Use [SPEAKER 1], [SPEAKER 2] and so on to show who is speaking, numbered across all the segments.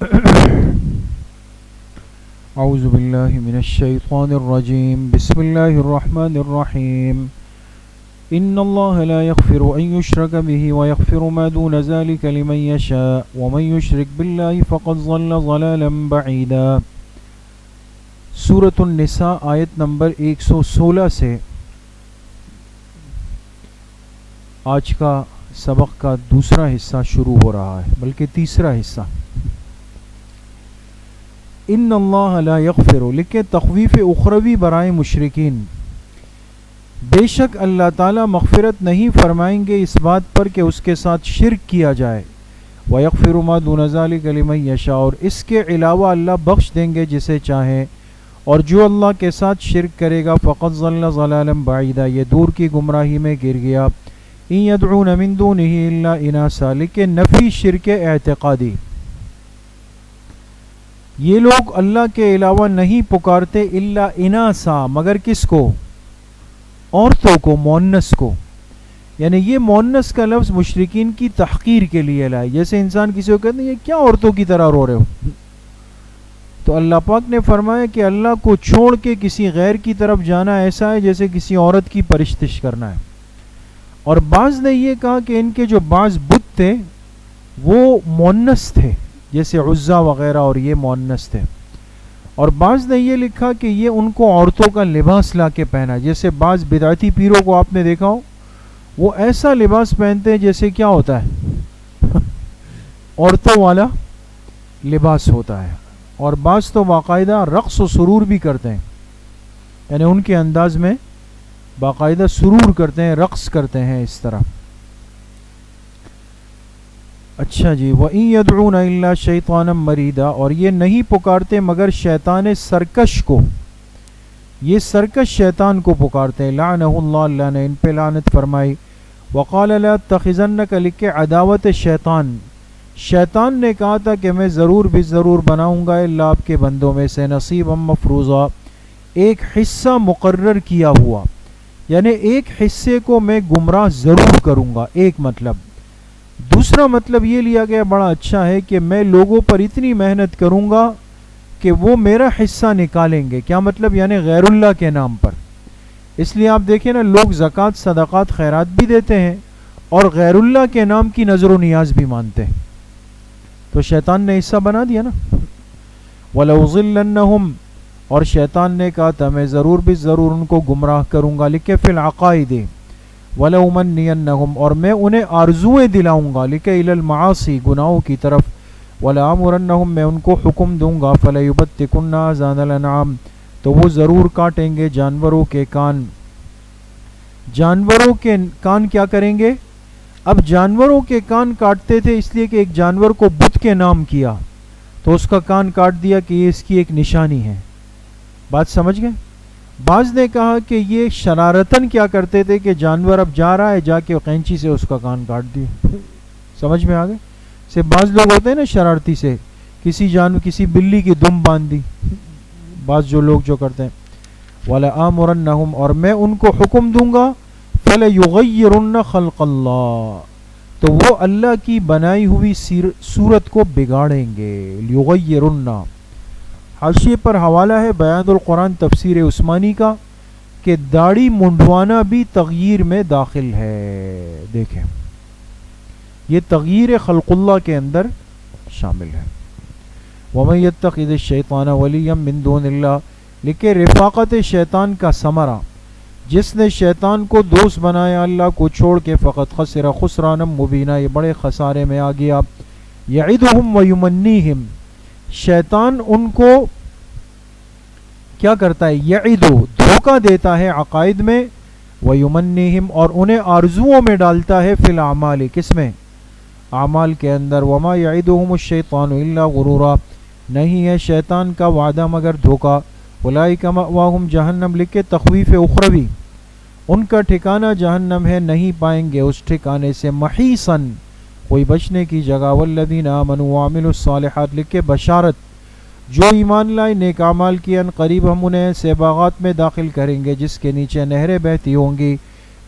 [SPEAKER 1] اعوذ باللہ من الشیطان الرجیم بسم اللہ الرحمن الرحیم ان اللہ لا یغفر ان یشرک به ویغفر ما دون ذلك لمن یشاء ومن یشرک باللہ فقد ضل ضلالا بعیدا۔ سورۃ النساء آیت نمبر 116 سے آج کا سبق کا دوسرا حصہ شروع ہو رہا ہے، بلکہ تیسرا حصہ۔ ان اللہ لا یغفر، لکھے تخویف اخروی برائے مشرکین، بے شک اللہ تعالیٰ مغفرت نہیں فرمائیں گے اس بات پر کہ اس کے ساتھ شرک کیا جائے، وَيَغْفِرُ مَا دُونَ ذَلِكَ لِمَن يَشَاءُ، اور اس کے علاوہ اللہ بخش دیں گے جسے چاہیں، اور جو اللہ کے ساتھ شرک کرے گا فَقَدْ ضَلَّ ضَلَالًا بَعِيدًا، یہ دور کی گمراہی میں گر گیا۔ إِن يَدْعُونَ مِن دُونِهِ إِلَّا إِنَاثًا، لکھے نفی شرک اعتقادی، یہ لوگ اللہ کے علاوہ نہیں پکارتے الا اناسا، مگر کس کو؟ عورتوں کو، مؤنث کو، یعنی یہ مؤنث کا لفظ مشرکین کی تحقیر کے لیے لائے۔ جیسے انسان کسی کو کہتے ہیں یہ کیا عورتوں کی طرح رو رہے ہو، تو اللہ پاک نے فرمایا کہ اللہ کو چھوڑ کے کسی غیر کی طرف جانا ایسا ہے جیسے کسی عورت کی پرستش کرنا ہے۔ اور بعض نے یہ کہا کہ ان کے جو بعض بت تھے وہ مؤنث تھے، جیسے عزا وغیرہ، اور یہ مؤنث تھے۔ اور بعض نے یہ لکھا کہ یہ ان کو عورتوں کا لباس لا کے پہنا، جیسے بعض بدعتی پیروں کو آپ نے دیکھا ہو، وہ ایسا لباس پہنتے ہیں جیسے کیا ہوتا ہے عورتوں والا لباس ہوتا ہے۔ اور بعض تو باقاعدہ رقص و سرور بھی کرتے ہیں، یعنی ان کے انداز میں باقاعدہ سرور کرتے ہیں، رقص کرتے ہیں اس طرح۔ اچھا جی، وَإِن يَدْعُونَ إِلَّا شَيْطَانًا مَرِيدًا، اور یہ نہیں پکارتے مگر شیطان سرکش کو، یہ سرکش شیطان کو پکارتے ہیں۔ لعنہ اللہ، اللہ نے ان پہ لعنت فرمائی۔ وَقَالَ لَأَتَّخِذَنَّكَ، لکھے عداوت شیطان، شیطان نے کہا تھا کہ میں ضرور بھی ضرور بناؤں گا اللہ آپ کے بندوں میں سے نصیبا مفروضا، ایک حصہ مقرر کیا ہوا، یعنی ایک حصے کو میں گمراہ ضرور کروں گا، ایک مطلب۔ دوسرا مطلب یہ لیا گیا بڑا اچھا ہے کہ میں لوگوں پر اتنی محنت کروں گا کہ وہ میرا حصہ نکالیں گے۔ کیا مطلب؟ یعنی غیر اللہ کے نام پر۔ اس لیے آپ دیکھیں نا، لوگ زکوٰۃ، صدقات، خیرات بھی دیتے ہیں اور غیر اللہ کے نام کی نظر و نیاز بھی مانتے ہیں، تو شیطان نے حصہ بنا دیا نا۔ وَلَأُضِلَّنَّهُمْ، اور شیطان نے کہا تھا میں ضرور بھی ضرور ان کو گمراہ کروں گا، لکھے فی العقائد، وَلَأُمَنِّيَنَّهُمْ، اور میں انہیں آرزویں دلاؤں گا، لکھے الی المعاصی، گناہوں کی طرف، وَلَأَمُرَنَّهُمْ، میں ان کو حکم دوں گا، فَلَيُبَتِّكُنَّ آذَانَ الْأَنْعَامِ، تو وہ ضرور کاٹیں گے جانوروں کے کان۔ جانوروں کے کان کیا کریں گے؟ اب جانوروں کے کان کاٹتے تھے اس لیے کہ ایک جانور کو بت کے نام کیا تو اس کا کان کاٹ دیا کہ یہ اس کی ایک نشانی ہے۔ بات سمجھ گئے؟ بعض نے کہا کہ یہ شرارتاً کیا کرتے تھے کہ جانور اب جا رہا ہے، جا کے قینچی سے اس کا کان کاٹ دیا۔ سمجھ میں آ گئے؟ سے بعض لوگ ہوتے ہیں نا شرارتی سے، کسی بلی کی دم باندھ دی، بعض جو لوگ جو کرتے ہیں۔ وَلَآمُرَنَّهُمْ، اور میں ان کو حکم دوں گا، فَلَيُغَيِّرُنَّ خَلْقَ اللَّهِ، تو وہ اللہ کی بنائی ہوئی صورت کو بگاڑیں گے۔ لِيُغَيِّرُنَّ، حاشیے پر حوالہ ہے بیان القرآن تفسیر عثمانی کا کہ داڑھی منڈوانا بھی تغییر میں داخل ہے۔ دیکھیں یہ تغییر خلق اللہ کے اندر شامل ہے۔ وَمَن يَتَّخِذِ الشَّيْطَانَ وَلِيًّا مِن دُونِ اللَّهِ، لکھے رفاقت شیطان کا ثمرہ، جس نے شیطان کو دوست بنایا اللہ کو چھوڑ کے، فقط خسر خسرانا مبینا، یہ بڑے خسارے میں آ گیا۔ یعدہم ویمنیہم، شیطان ان کو کیا کرتا ہے؟ یعدو، دھوکہ دیتا ہے عقائد میں، ویمنیہم، اور انہیں آرزوؤں میں ڈالتا ہے، فی الاعمال، کس میں؟ اعمال کے اندر۔ وما یعدہم الشیطان الا غرورا، نہیں ہے شیطان کا وعدہ مگر دھوکہ۔ اولئک مأواہم جہنم، لکھے تخویف اخروی، ان کا ٹھکانہ جہنم ہے، نہیں پائیں گے اس ٹھکانے سے محیصاً، کوئی بچنے کی جگہ۔ والذین آمنوا وعملوا الصالحات، لکھے بشارت، جو ایمان لائے نیک اعمال کیے، ان قریب ہم انہیں ایسے باغات میں داخل کریں گے جس کے نیچے نہریں بہتی ہوں گی،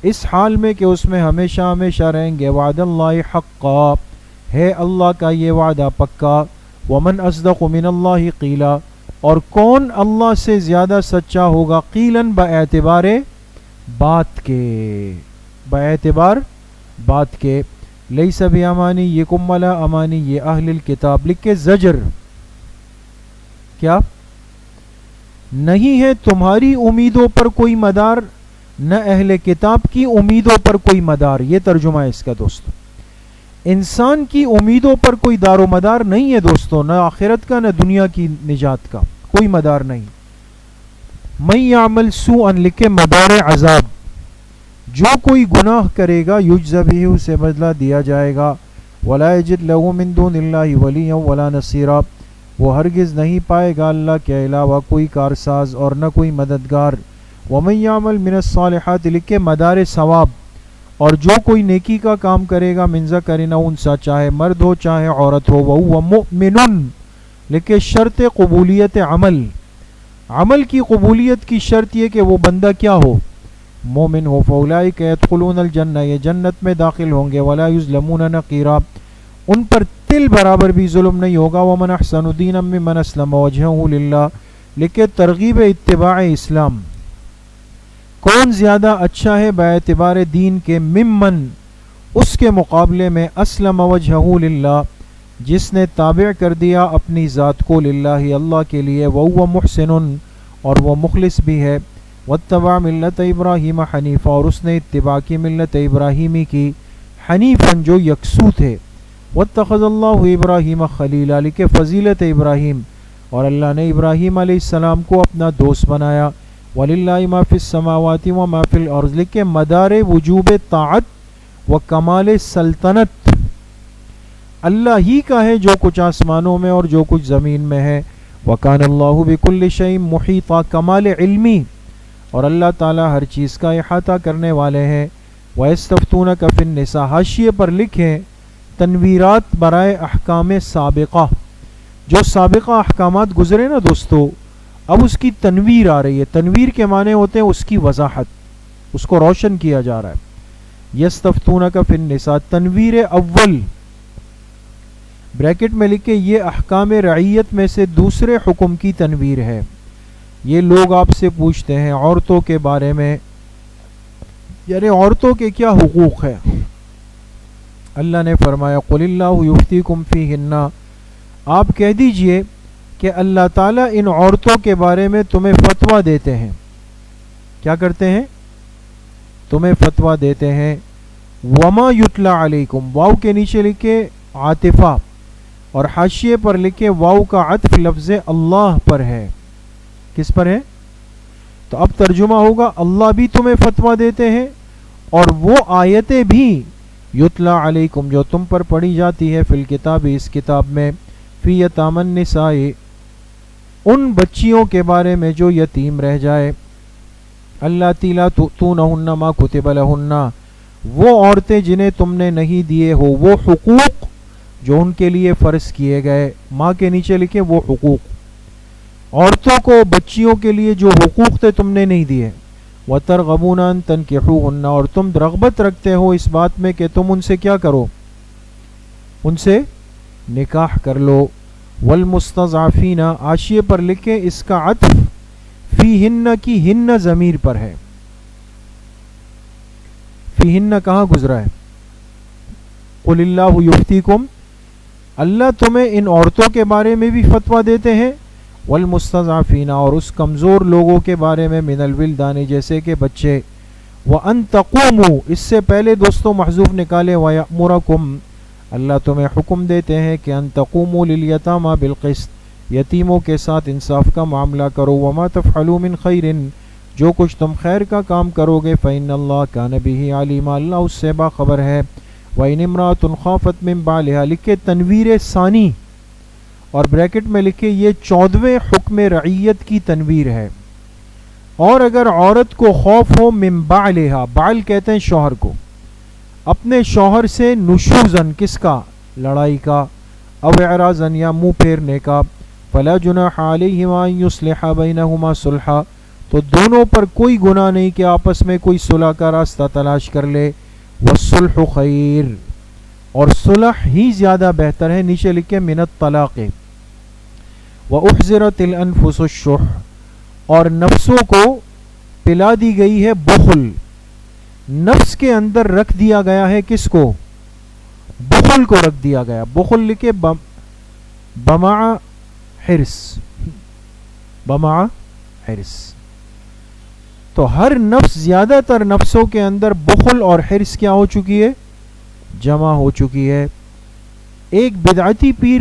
[SPEAKER 1] اس حال میں کہ اس میں ہمیشہ ہمیشہ رہیں گے۔ وعد اللہ حقا، ہے اللہ کا یہ وعدہ پکا۔ ومن اصدق من اللہ قیلا، اور کون اللہ سے زیادہ سچا ہوگا، قیلن باعتبار بات کے، باعتبار بات کے، لیس بامانیکم ولا امانی اہل الکتاب، لکھ کے زجر، کیا نہیں ہے تمہاری امیدوں پر کوئی مدار، نہ اہل کتاب کی امیدوں پر کوئی مدار. یہ ترجمہ ہے اس کا دوستو. انسان کی امیدوں پر کوئی دار و مدار نہیں ہے دوستو، نہ آخرت کا نہ دنیا کی نجات کا، کوئی مدار نہیں. من یعمل سوءا، لکھے مدار عذاب، جو کوئی گناہ کرے گا یجز بہ، اسے بدلہ دیا جائے گا. ولا یجد لہ من دون اللہ ولیا ولا نصیرا، وہ ہرگز نہیں پائے گا اللہ کے علاوہ کوئی کارساز اور نہ کوئی مددگار. ومن یعمل من الصالحات، لکھے مدار ثواب، اور جو کوئی نیکی کا کام کرے گا، من ذکر او انثی، چاہے مرد ہو چاہے عورت ہو، وہو مؤمن، لکھے شرط قبولیت عمل، عمل کی قبولیت کی شرط یہ کہ وہ بندہ کیا ہو، مومن ہو. فاولئک یدخلون الجنہ، یہ جنت میں داخل ہوں گے. ولا یظلمون نقیرا، ان پر تل برابر بھی ظلم نہیں ہوگا. ومن احسن دینا ممن اسلم وجہہ للہ، لکھے ترغیب اتباع اسلام، کون زیادہ اچھا ہے باعتبار دین کے، ممن، اس کے مقابلے میں، اسلم وجہہ للہ، جس نے تابع کر دیا اپنی ذات کو، للہ اللہ کے لیے. وہو محسن، اور وہ مخلص بھی ہے. واتبع ملت ابراہیم حنیفا، اور اس نے اتباع کی ملت ابراہیمی کی، حنیفاً جو یکسو تھے. واتخذ اللہ ابراہیم خلیلا، لکھے فضیلت ابراہیم، اور اللہ نے ابراہیم علیہ السلام کو اپنا دوست بنایا. وَلِلَّهِ مَا فِي السَّمَاوَاتِ وَمَا فِي الْأَرْضِ، لکھے مدار وجوب طاعت و کمال سلطنت اللہ ہی کا ہے، جو کچھ آسمانوں میں اور جو کچھ زمین میں ہے. وَكَانَ اللَّهُ بِكُلِّ شَيْءٍ مُحِيطًا، کمال علمی، اور اللہ تعالیٰ ہر چیز کا احاطہ کرنے والے ہیں. وَيَسْتَفْتُونَكَ فِي النِّسَاءِ، حاشیے پر لکھیں تنویرات برائے احکام سابقہ، جو سابقہ احکامات گزرے نا دوستو، اب اس کی تنویر آ رہی ہے. تنویر کے معنی ہوتے ہیں اس کی وضاحت، اس کو روشن کیا جا رہا ہے. یستفتونک فی النساء، تنویر اول، بریکٹ میں لکھے یہ احکام رعیت میں سے دوسرے حکم کی تنویر ہے. یہ لوگ آپ سے پوچھتے ہیں عورتوں کے بارے میں، یعنی عورتوں کے کیا حقوق ہے. اللہ نے فرمایا قل اللہ یفتیکم فیہن، آپ کہہ دیجئے کہ اللہ تعالیٰ ان عورتوں کے بارے میں تمہیں فتویٰ دیتے ہیں. کیا کرتے ہیں؟ تمہیں فتویٰ دیتے ہیں. وما یتلا علیکم، واو کے نیچے لکھے عاطفہ، اور حاشیے پر لکھے واو کا عطف لفظ اللہ پر ہے. کس پر ہے؟ تو اب ترجمہ ہوگا اللہ بھی تمہیں فتویٰ دیتے ہیں، اور وہ آیتیں بھی یتلا علیکم جو تم پر پڑھی جاتی ہے، فی الکتاب، اس کتاب میں، فی یتام النساء، ان بچیوں کے بارے میں جو یتیم رہ جائے. اللاتی لا تؤتونہن ما کتب لہن، وہ عورتیں جنہیں تم نے نہیں دیے ہو وہ حقوق جو ان کے لیے فرض کیے گئے. ماں کے نیچے لکھیں وہ حقوق، عورتوں کو بچیوں کے لیے جو حقوق تھے تم نے نہیں دیے. وَتَرْغَبُونَ أَن تَنْكِحُوهُنَّ، اور تم رغبت رکھتے ہو اس بات میں کہ تم ان سے کیا کرو، ان سے نکاح کر لو. والمستضعفین، حاشیے پر لکھیں اس کا عطف فیہن کی ہن ضمیر پر ہے. فیہن کہاں گزرا ہے؟ قل اللہ یفتیکم، اللہ تمہیں ان عورتوں کے بارے میں بھی فتویٰ دیتے ہیں. والمستضعفین، اور اس کمزور لوگوں کے بارے میں، من الولدان، جیسے کہ بچے. وَأَن تَقُومُوا، اس سے پہلے دوستوں محذوف نکالے. وَيَأْمُرَكُمْ، اللہ تمہیں حکم دیتے ہیں کہ ان تقوموا للیتامى بالقسط، یتیموں کے ساتھ انصاف کا معاملہ کرو. وما تفعلوا من خیر، جو کچھ تم خیر کا کام کرو گے، فإن اللہ کان بہ علیما، اللہ اس سے باخبر ہے. وإن امرأة خافت من بعلها، لکھے تنویر ثانی، اور بریکٹ میں لکھے یہ 14ویں حکم رعیت کی تنویر ہے. اور اگر عورت کو خوف ہو، من بعلها، بعل کہتے ہیں شوہر کو، اپنے شوہر سے، نشوزن کس کا، لڑائی کا، او اعراضن یا منہ پھیرنے کا، فلا جناح علیہما ان یصلح بینہما صلحا، تو دونوں پر کوئی گناہ نہیں کہ آپس میں کوئی صلح کا راستہ تلاش کر لے. والصلح خیر، اور صلح ہی زیادہ بہتر ہے. نیچے لکھے من الطلاق، وَأُحْضِرَتِ الْأَنفُسُ الشُّحَّ، اور نفسوں کو پلا دی گئی ہے بخل. نفس کے اندر رکھ دیا گیا ہے کس کو؟ بخل کو رکھ دیا گیا. بخل لکھے بمع حرص، بمع حرص. تو ہر نفس، زیادہ تر نفسوں کے اندر بخل اور حرص کیا ہو چکی ہے؟ جمع ہو چکی ہے. ایک بدعتی پیر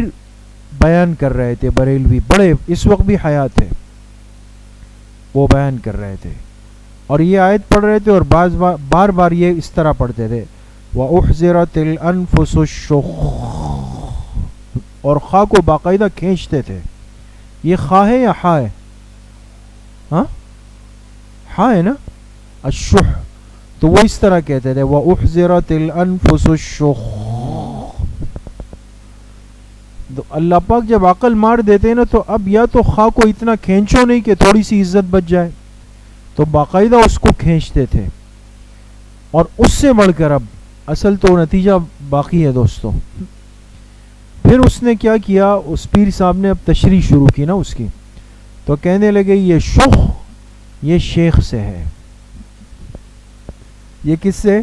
[SPEAKER 1] بیان کر رہے تھے، بریلوی، بڑے اس وقت بھی حیات ہے، وہ بیان کر رہے تھے اور یہ آیت پڑھ رہے تھے اور بار بار یہ اس طرح پڑھتے تھے وَأُحْضِرَتِ الْأَنفُسُ الشُّحَّ، اور خا کو باقاعدہ کھینچتے تھے. یہ خا ہے یا حا ہے؟ ہاں ہاں ہے نا، الشح. تو وہ اس طرح کہتے تھے وَأُحْضِرَتِ الْأَنفُسُ الشُّحَّ. تو اللہ پاک جب عقل مار دیتے ہیں نا، تو اب یا تو خواہ کو اتنا کھینچو نہیں کہ تھوڑی سی عزت بچ جائے، تو باقاعدہ اس کو کھینچتے تھے. اور اس سے بڑھ کر اب اصل تو نتیجہ باقی ہے دوستوں. پھر اس نے کیا کیا، اس پیر صاحب نے اب تشریح شروع کی نا اس کی، تو کہنے لگے یہ شخ یہ شیخ سے ہے. یہ کس سے؟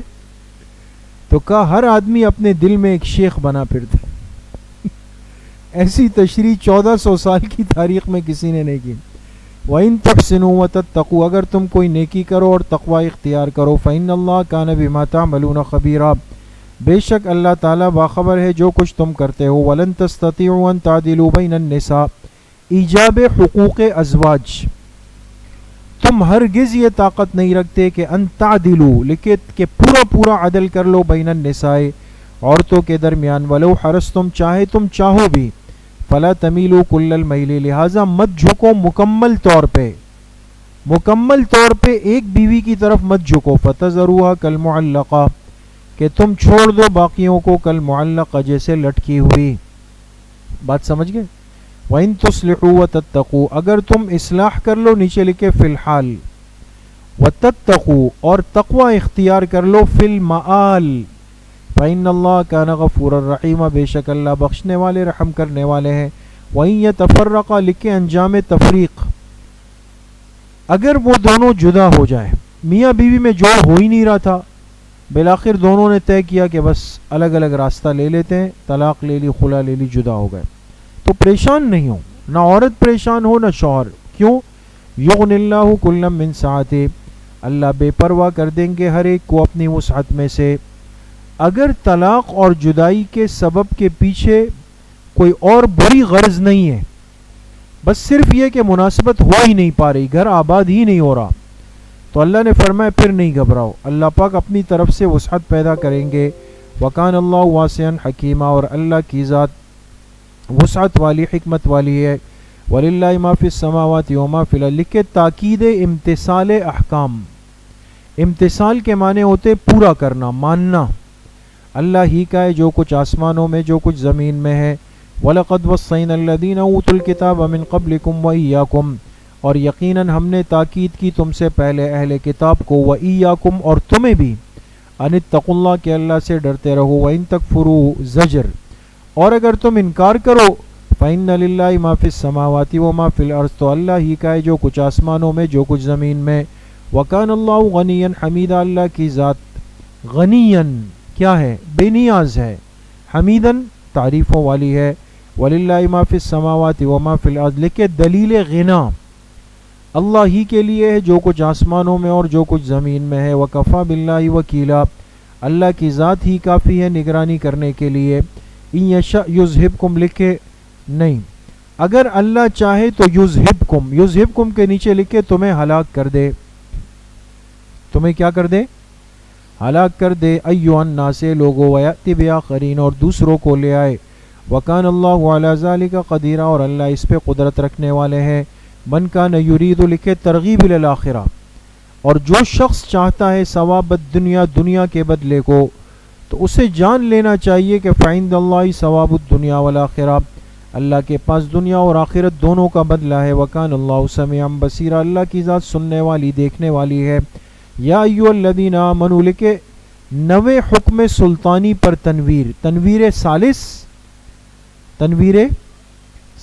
[SPEAKER 1] تو کہا ہر آدمی اپنے دل میں ایک شیخ بنا پھرتا. ایسی تشریح 1400 سال کی تاریخ میں کسی نے نہیں کی. وَإِن تُحْسِنُوا وَتَتَّقُوا، اگر تم کوئی نیکی کرو اور تقوی اختیار کرو، فَإِنَّ اللَّهَ كَانَ بِمَا تَعْمَلُونَ خَبِيرًا، بے شک اللہ تعالیٰ باخبر ہے جو کچھ تم کرتے ہو. وَلَن تَسْتَطِيعُوا أَن تَعْدِلُوا بَيْنَ النِّسَاءِ، ایجاب حقوق ازواج. تم ہرگز یہ طاقت نہیں رکھتے کہ ان تعدلوا، لکھے کہ پورا عدل کر لو، بین النساء، عورتوں کے درمیان، ولو حرصتم، چاہے تم چاہو بھی، فلا تمیلوا کل المیل، لہذا مت جھکو مکمل طور پہ ایک بیوی کی طرف مت جھکو. فتذروها کالمعلقہ، کہ تم چھوڑ دو باقیوں کو کالمعلقہ، جیسے لٹکی ہوئی. بات سمجھ گئے؟ وَإِن تُصْلِحُوا وَتَتَّقُوا، اگر تم اصلاح کر لو، نیچے لکھے فی الحال، وَتَتَّقُوا، اور تقوی اختیار کر لو، فی المآل، فَإِنَّ اللَّهَ كَانَ غَفُورًا رَحِيمًا، بے شک اللہ بخشنے والے رحم کرنے والے ہیں. وَإِن يَتَفَرَّقَا، لکھے انجام تفریق، اگر وہ دونوں جدا ہو جائے، میاں بیوی میں جوڑ ہو ہی نہیں رہا تھا، بالآخر دونوں نے طے کیا کہ بس الگ الگ راستہ لے لیتے ہیں، طلاق لے لی، خلا لے لی، جدا ہو گئے، تو پریشان نہیں ہو، نہ عورت پریشان ہو نہ شوہر. کیوں؟ یغنی اللہ کلا من سعتہ، اللہ بے پرواہ کر دیں گے ہر ایک کو اپنی وسعت میں سے. اگر طلاق اور جدائی کے سبب کے پیچھے کوئی اور بڑی غرض نہیں ہے، بس صرف یہ کہ مناسبت ہو ہی نہیں پا رہی، گھر آباد ہی نہیں ہو رہا، تو اللہ نے فرمایا پھر نہیں گھبراؤ، اللہ پاک اپنی طرف سے وسعت پیدا کریں گے. وکان اللہ واسعا حکیما، اور اللہ کی ذات وسعت والی، حکمت والی ہے. وَلِلَّهِ مَا فِي السَّمَاوَاتِ وَمَا فِي الْأَرْضِ، لکھے تاکید امتثال احکام. امتثال کے معنی ہوتے پورا کرنا، ماننا. اللہ ہی کا ہے جو کچھ آسمانوں میں، جو کچھ زمین میں ہے. وَلَقَدْ وَصَّيْنَا الَّذِينَ أُوتُوا الْكِتَابَ مِنْ قَبْلِكُمْ وَإِيَّاكُمْ، اور یقیناً ہم نے تاکید کی تم سے پہلے اہل کتاب کو، وَإِيَّاكُمْ، اور تمہیں بھی، أَنِ اتَّقُوا اللَّهَ، کہ اللہ سے ڈرتے رہو. وَإِن تَكْفُرُوا، زجر، اور اگر تم انکار کرو، فَإِنَّ لِلَّهِ مَا فِي السَّمَاوَاتِ وَمَا فِي الْأَرْضِ، تو اللہ ہی کا ہے جو کچھ آسمانوں میں، جو کچھ زمین میں. وَكَانَ اللَّهُ غَنِيًّا حَمِيدًا، اللہ کی ذات غنیًا کیا ہے؟ بے نیاز ہے، حمیدًا تعریفوں والی ہے. وَلِلَّهِ مَا فِي السَّمَاوَاتِ وَمَا فِي الْأَرْضِ، لکھے دلیل غنا، اللہ ہی کے لیے ہے جو کچھ آسمانوں میں اور جو کچھ زمین میں ہے. وَكَفَى بِاللَّهِ وَكِيلًا، اللہ کی ذات ہی کافی ہے نگرانی کرنے کے لیے. إِن يَشَأْ يُذْهِبْكُمْ، لکھے نہیں، اگر اللہ چاہے تو یذہبکم، یذہبکم کے نیچے لکھے تمہیں ہلاک کر دے. تمہیں کیا کر دے؟ ہلاک کر دے. ایھا الناس، لوگوں، ویأتی بآخرین، اور دوسروں کو لے آئے. وکان اللہ علی ذلک قدیرا، اور اللہ اس پہ قدرت رکھنے والے ہیں. من کان یرید، لکھے ترغیب الی الآخرہ، اور جو شخص چاہتا ہے ثواب الدنیا، دنیا کے بدلے کو، تو اسے جان لینا چاہیے کہ فعند اللہ ثواب الدنیا والآخرہ، اللہ کے پاس دنیا اور آخرت دونوں کا بدلہ ہے. وکان اللہ سمیعا بصیرا، اللہ کی ذات سننے والی، دیکھنے والی ہے. یا ایھا الذین آمنوا، لکھے نوے حکم سلطانی پر تنویر، تنویر ثالث، تنویر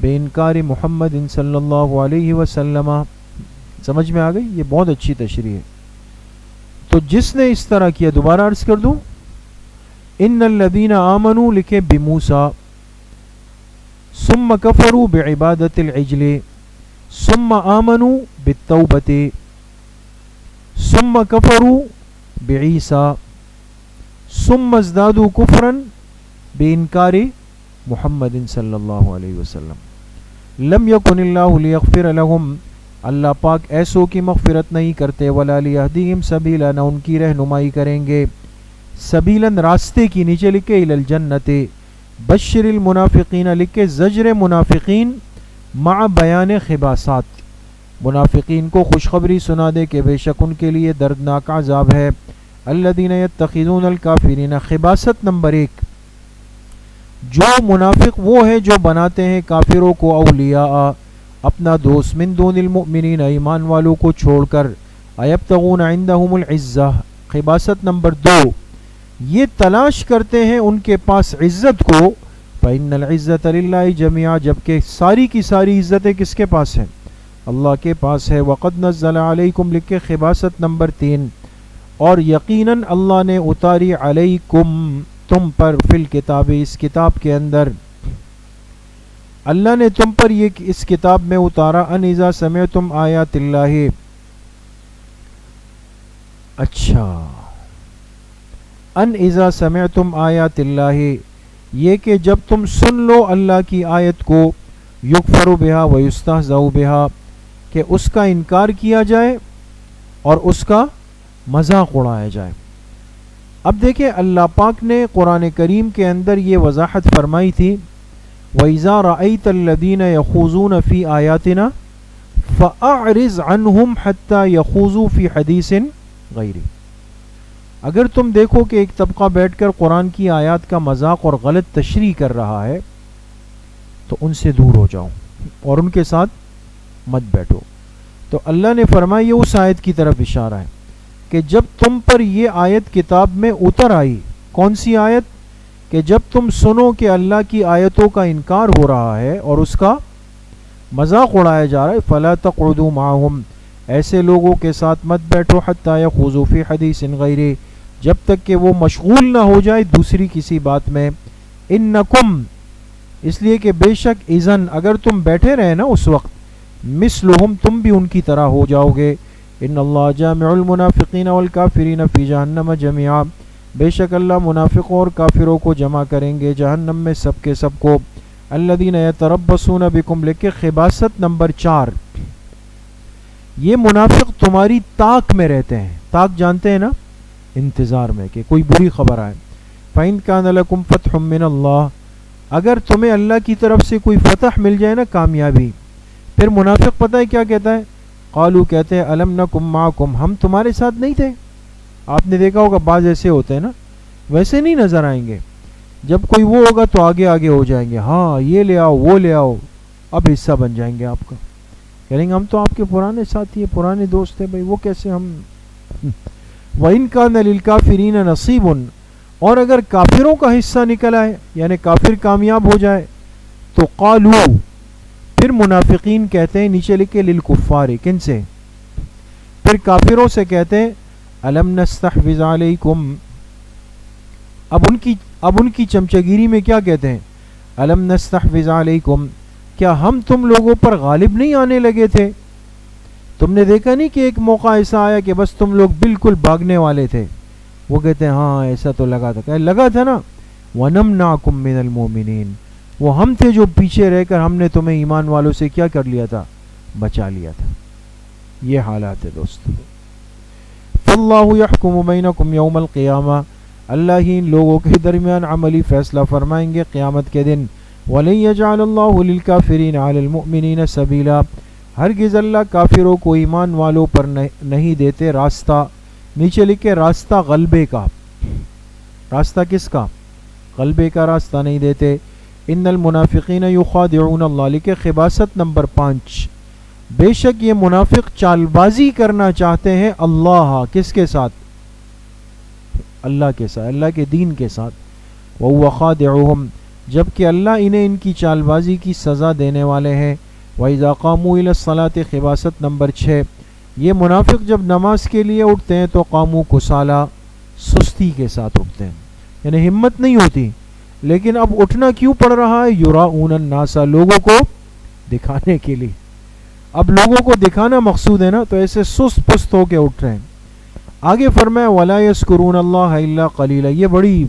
[SPEAKER 1] بے انکار محمد صلی اللہ علیہ وسلم. سمجھ میں آ گئی؟ یہ بہت اچھی تشریح ہے. تو جس نے اس طرح کیا، دوبارہ عرض کر دوں، ان الذین آمنوا لکھے بموسیٰ ثم کفروا بعبادت العجل ثم آمنوا بالتوبۃ ثم کفروا بعیسیٰ ثم ازدادوا کفرا بانکار محمد صلی اللہ علیہ وسلم لم یکن اللہ لیغفر لهم، اللہ پاک ایسوں کی مغفرت نہیں کرتے، ولا لیہدیہم سبیلا، نہ ان کی رہنمائی کریں گے، سبیلاً راستے کی، نیچے لکھے الی الجنت، بشر المنافقین لکھے زجر منافقین مع بیان خباثات، منافقین کو خوشخبری سنا دے کہ بے شک ان کے لیے دردناک عذاب ہے. الذین یتخذون الکافرین، خباثت نمبر 1، جو منافق وہ ہے جو بناتے ہیں کافروں کو اولیاء، اپنا دوست، من دون المؤمنین، ایمان والوں کو چھوڑ کر، ایبتغون عندہم العزہ، خباثت نمبر 2، یہ تلاش کرتے ہیں ان کے پاس عزت کو، فإن العزة للہ جميعا، جبکہ ساری کی ساری عزتیں کس کے پاس ہیں؟ اللہ کے پاس ہے. وقد نزل علیکم لکھے خباثت نمبر 3، اور یقیناً اللہ نے اتاری علیکم تم پر، فی الکتاب اس کتاب کے اندر، اللہ نے تم پر یہ اس کتاب میں اتارا، ان اذا سمعتم آیات اللہ، اچھا، ان اذا سمعتم آیات اللہ، یہ کہ جب تم سن لو اللہ کی آیت کو، یکفر بہا ویستہزأ بہا، کہ اس کا انکار کیا جائے اور اس کا مذاق اڑایا جائے. اب دیکھیں اللہ پاک نے قرآن کریم کے اندر یہ وضاحت فرمائی تھی، وَإِذَا رَأَيْتَ الَّذِينَ يَخُوضُونَ فِي آيَاتِنَا فَأَعْرِضْ عَنْهُمْ حَتَّى يَخُوضُوا فِي حَدِيثٍ غَيْرِهِ، اگر تم دیکھو کہ ایک طبقہ بیٹھ کر قرآن کی آیات کا مذاق اور غلط تشریح کر رہا ہے تو ان سے دور ہو جاؤ اور ان کے ساتھ مت بیٹھو. تو اللہ نے فرمایا یہ اس آیت کی طرف اشارہ ہے کہ جب تم پر یہ آیت کتاب میں اتر آئی، کون سی آیت؟ کہ جب تم سنو کہ اللہ کی آیتوں کا انکار ہو رہا ہے اور اس کا مذاق اڑایا جا رہا ہے، فَلَا تَقْعُدُوا مَعَهُمْ، ایسے لوگوں کے ساتھ مت بیٹھو، حَتَّى يَخُوضُوا فِي حَدِيثٍ غَيْرِهِ، جب تک کہ وہ مشغول نہ ہو جائے دوسری کسی بات میں. اِنَّكُمْ، اس لیے کہ بے شک اذن، اگر تم بیٹھے رہے نا اس وقت، مثلہم، تم بھی ان کی طرح ہو جاؤ گے. ان اللہ جامع المنافقین والکافرین فی جہنم جميعا، بے شک اللہ منافقوں اور کافروں کو جمع کریں گے جہنم میں سب کے سب کو. الذین یتربصون بکم لکھے خباثت نمبر 4، یہ منافق تمہاری طاق میں رہتے ہیں، طاق جانتے ہیں نا، انتظار میں کہ کوئی بری خبر آئے. فَإِن كَانَ لَكُمْ فَتْحٌ مِّنَ اللَّهِ، اگر تمہیں اللہ کی طرف سے کوئی فتح مل جائے نا، کامیابی، پھر منافق پتہ ہے کیا کہتا ہے؟ قالوا، کہتے ہیں، الم نکم معکم، ہم تمہارے ساتھ نہیں تھے. آپ نے دیکھا ہوگا بعض ایسے ہوتے ہیں نا، ویسے نہیں نظر آئیں گے، جب کوئی وہ ہوگا تو آگے آگے ہو جائیں گے، ہاں یہ لے آؤ وہ لے آؤ، اب حصہ بن جائیں گے آپ کا، کہیں گے ہم تو آپ کے پرانے ساتھی ہیں، پرانے دوست ہیں، بھائی وہ کیسے ہم. وَإِن كَانَ لِلْكَافِرِينَ نَصِيبٌ، اور اگر کافروں کا حصہ نکل آئے یعنی کافر کامیاب ہو جائے تو قالوا، پھر منافقین کہتے ہیں، نیچے لکھے للکفار، کن سے؟ پھر کافروں سے کہتے ہیں، الم نستحوذ علیکم، اب ان کی چمچگیری میں کیا کہتے ہیں؟ الم نستحوذ علیکم، کیا ہم تم لوگوں پر غالب نہیں آنے لگے تھے؟ تم نے دیکھا نہیں کہ ایک موقع ایسا آیا کہ بس تم لوگ بالکل بھاگنے والے تھے؟ وہ کہتے ہیں ہاں ایسا تو لگا تھا، کہ لگا تھا نا. وَنَمْنَعْكُمْ مِنَ الْمُؤْمِنِينَ، وہ ہم تھے جو پیچھے رہ کر ہم نے تمہیں ایمان والوں سے کیا کر لیا تھا؟ بچا لیا تھا. یہ حالات ہے دوستو. فَاللَّهُ يَحْكُمُ بَيْنَكُمْ يَوْمَ الْقِيَامَةِ، اللہ ہی ان لوگوں کے درمیان عملی فیصلہ فرمائیں گے قیامت کے دن. وَلَن يَجْعَلَ اللَّهُ لِلْكَافِرِينَ عَلَى الْمُؤْمِنِينَ سَبِيلًا، ہرگز اللہ کافروں کو ایمان والوں پر نہیں دیتے راستہ. نیچے لکھے راستہ غلبے کا، راستہ کس کا؟ غلبے کا راستہ نہیں دیتے. ان المنافقین یخادعون اللہ، لکھے خباثت نمبر 5، بے شک یہ منافق چال بازی کرنا چاہتے ہیں اللہ، کس کے ساتھ؟ اللہ کے ساتھ، اللہ کے دین کے ساتھ. وَهُوَ خَادِعُهُمْ، جبکہ اللہ انہیں ان کی چال بازی کی سزا دینے والے ہیں۔ وَإِذَا قَامُوا إِلَى الصَّلَاةِ خباست نمبر 6، یہ منافق جب نماز کے لیے اٹھتے ہیں تو قاموا کسالى، سستی کے ساتھ اٹھتے ہیں، یعنی ہمت نہیں ہوتی، لیکن اب اٹھنا کیوں پڑ رہا ہے؟ یراؤن الناس، لوگوں کو دکھانے کے لیے، اب لوگوں کو دکھانا مقصود ہے نا، تو ایسے سست پست ہو کے اٹھ رہے ہیں۔ آگے فرمایا وَلَا يَذْكُرُونَ اللَّهَ إِلَّا قَلِيلًا، یہ بڑی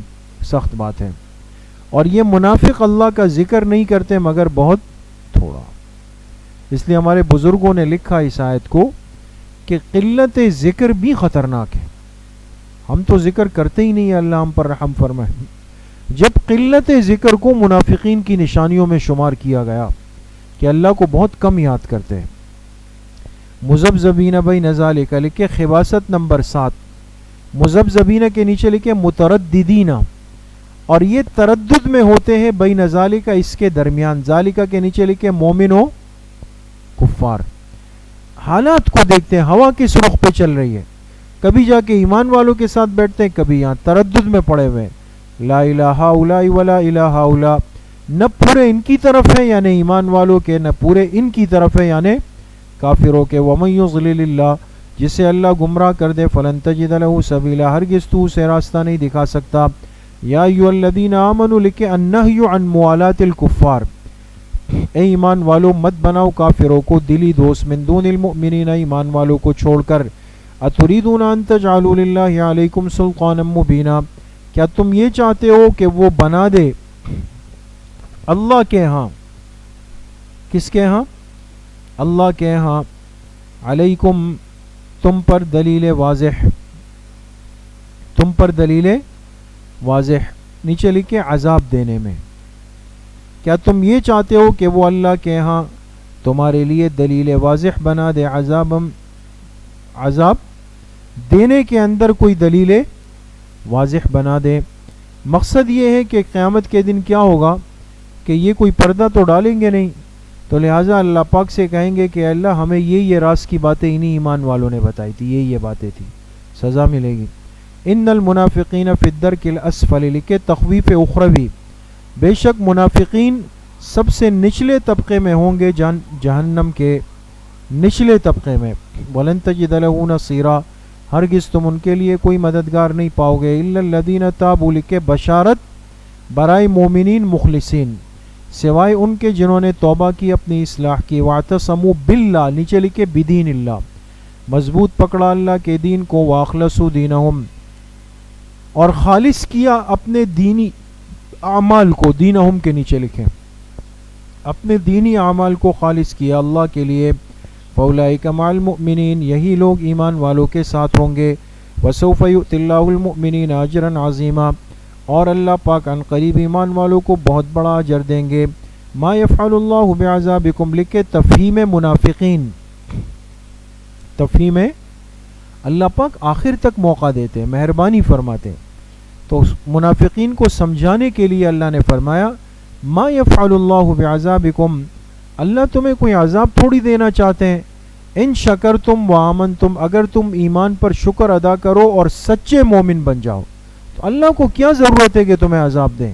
[SPEAKER 1] سخت بات ہے، اور یہ منافق اللہ کا ذکر نہیں کرتے مگر بہت تھوڑا۔ اس لیے ہمارے بزرگوں نے لکھا اس آیت کو کہ قلت ذکر بھی خطرناک ہے۔ ہم تو ذکر کرتے ہی نہیں، اللہ ہم پر رحم فرمائے۔ جب قلت ذکر کو منافقین کی نشانیوں میں شمار کیا گیا کہ اللہ کو بہت کم یاد کرتے ہیں۔ مذبذبین بین ذالک لکھے خباست نمبر 7، مذبذبین کے نیچے لکھے مترددین، اور یہ تردد میں ہوتے ہیں بین ذالک، اس کے درمیان، ذالک کے نیچے لکھے مومن و کفار۔ حالات کو دیکھتے ہیں، ہوا کس رخ پہ چل رہی ہے، کبھی جا کے ایمان والوں کے ساتھ بیٹھتے ہیں، کبھی یہاں تردد میں پڑے ہوئے، لا الہ الا ولا الہ الا، نہ پورے ان کی طرف ہے یعنی ایمان والوں کے، نہ پورے ان کی طرف ہے یعنی کافروں کے۔ وَمَن يُضْلِلِ اللَّهُ، جسے اللہ گمراہ کر دے، فَلَن تَجِدَ لَهُ سَبِيلًا، ہرگز تو اسے راستہ نہیں دکھا سکتا۔ یا ایھا الذین آمنوا لکھے النہی عن موالاۃ الکفار، اے ایمان والو مت بناؤ کافروں کو دلی دوست، من دون المؤمنین، ایمان والوں کو چھوڑ کر، اتریدون ان تجعلوا للہ علیکم سلطانا مبینا، کیا تم یہ چاہتے ہو کہ وہ بنا دے اللہ کے ہاں، کس کے ہاں؟ اللہ کے ہاں، علیکم تم پر دلیل واضح، تم پر دلیل واضح، نیچے لکھے عذاب دینے میں، کیا تم یہ چاہتے ہو کہ وہ اللہ کے ہاں تمہارے لیے دلیل واضح بنا دے، عذاب دینے کے اندر کوئی دلیل واضح بنا دے۔ مقصد یہ ہے کہ قیامت کے دن کیا ہوگا کہ یہ کوئی پردہ تو ڈالیں گے نہیں، تو لہٰذا اللہ پاک سے کہیں گے کہ اللہ ہمیں یہ راز کی باتیں انہی ایمان والوں نے بتائی تھی، یہ باتیں تھی، سزا ملے گی۔ ان المنافقین فی الدرک الاسفل لکھے تخویف اخروی، بے شک منافقین سب سے نچلے طبقے میں ہوں گے، جہنم کے نچلے طبقے میں۔ وَلَن تَجِدَ لَهُ نَصِيرًا، ہرگز تم ان کے لیے کوئی مددگار نہیں پاؤ گے۔ إِلَّا الَّذِينَ تَابُوا لکھے بشارت برائے مومنین مخلصین، سوائے ان کے جنہوں نے توبہ کی، اپنی اصلاح کی، وَاعْتَصَمُوا بِاللَّهِ نیچے لکھے بدین اللہ، مضبوط پکڑا اللہ کے دین کو، وَأَخْلَصُوا دِينَهُمْ، اور خالص کیا اپنے دینی اعمال کو، دینہم کے نیچے لکھیں، اپنے دینی اعمال کو خالص کیا اللہ کے لیے، فَأُولَئِكَ مَعَ الْمُؤْمِنِينَ، یہی لوگ ایمان والوں کے ساتھ ہوں گے، وَسَوْفَ يُؤْتِ اللَّهُ الْمُؤْمِنِينَ أَجْرًا عَظِيمًا، اور اللہ پاک عن قریب ایمان والوں کو بہت بڑا اجر دیں گے۔ ما يفعل اللہ بعذابکم لکھے تفہیم منافقین، تفہیم اللہ پاک آخر تک موقع دیتے ہیں، مہربانی فرماتے ہیں، تو منافقین کو سمجھانے کے لیے اللہ نے فرمایا ما يفعل اللہ بعذابکم، اللہ تمہیں کوئی عذاب تھوڑی دینا چاہتے ہیں، ان شکرتم وآمنتم، اگر تم ایمان پر شکر ادا کرو اور سچے مومن بن جاؤ تو اللہ کو کیا ضرورت ہے کہ تمہیں عذاب دیں۔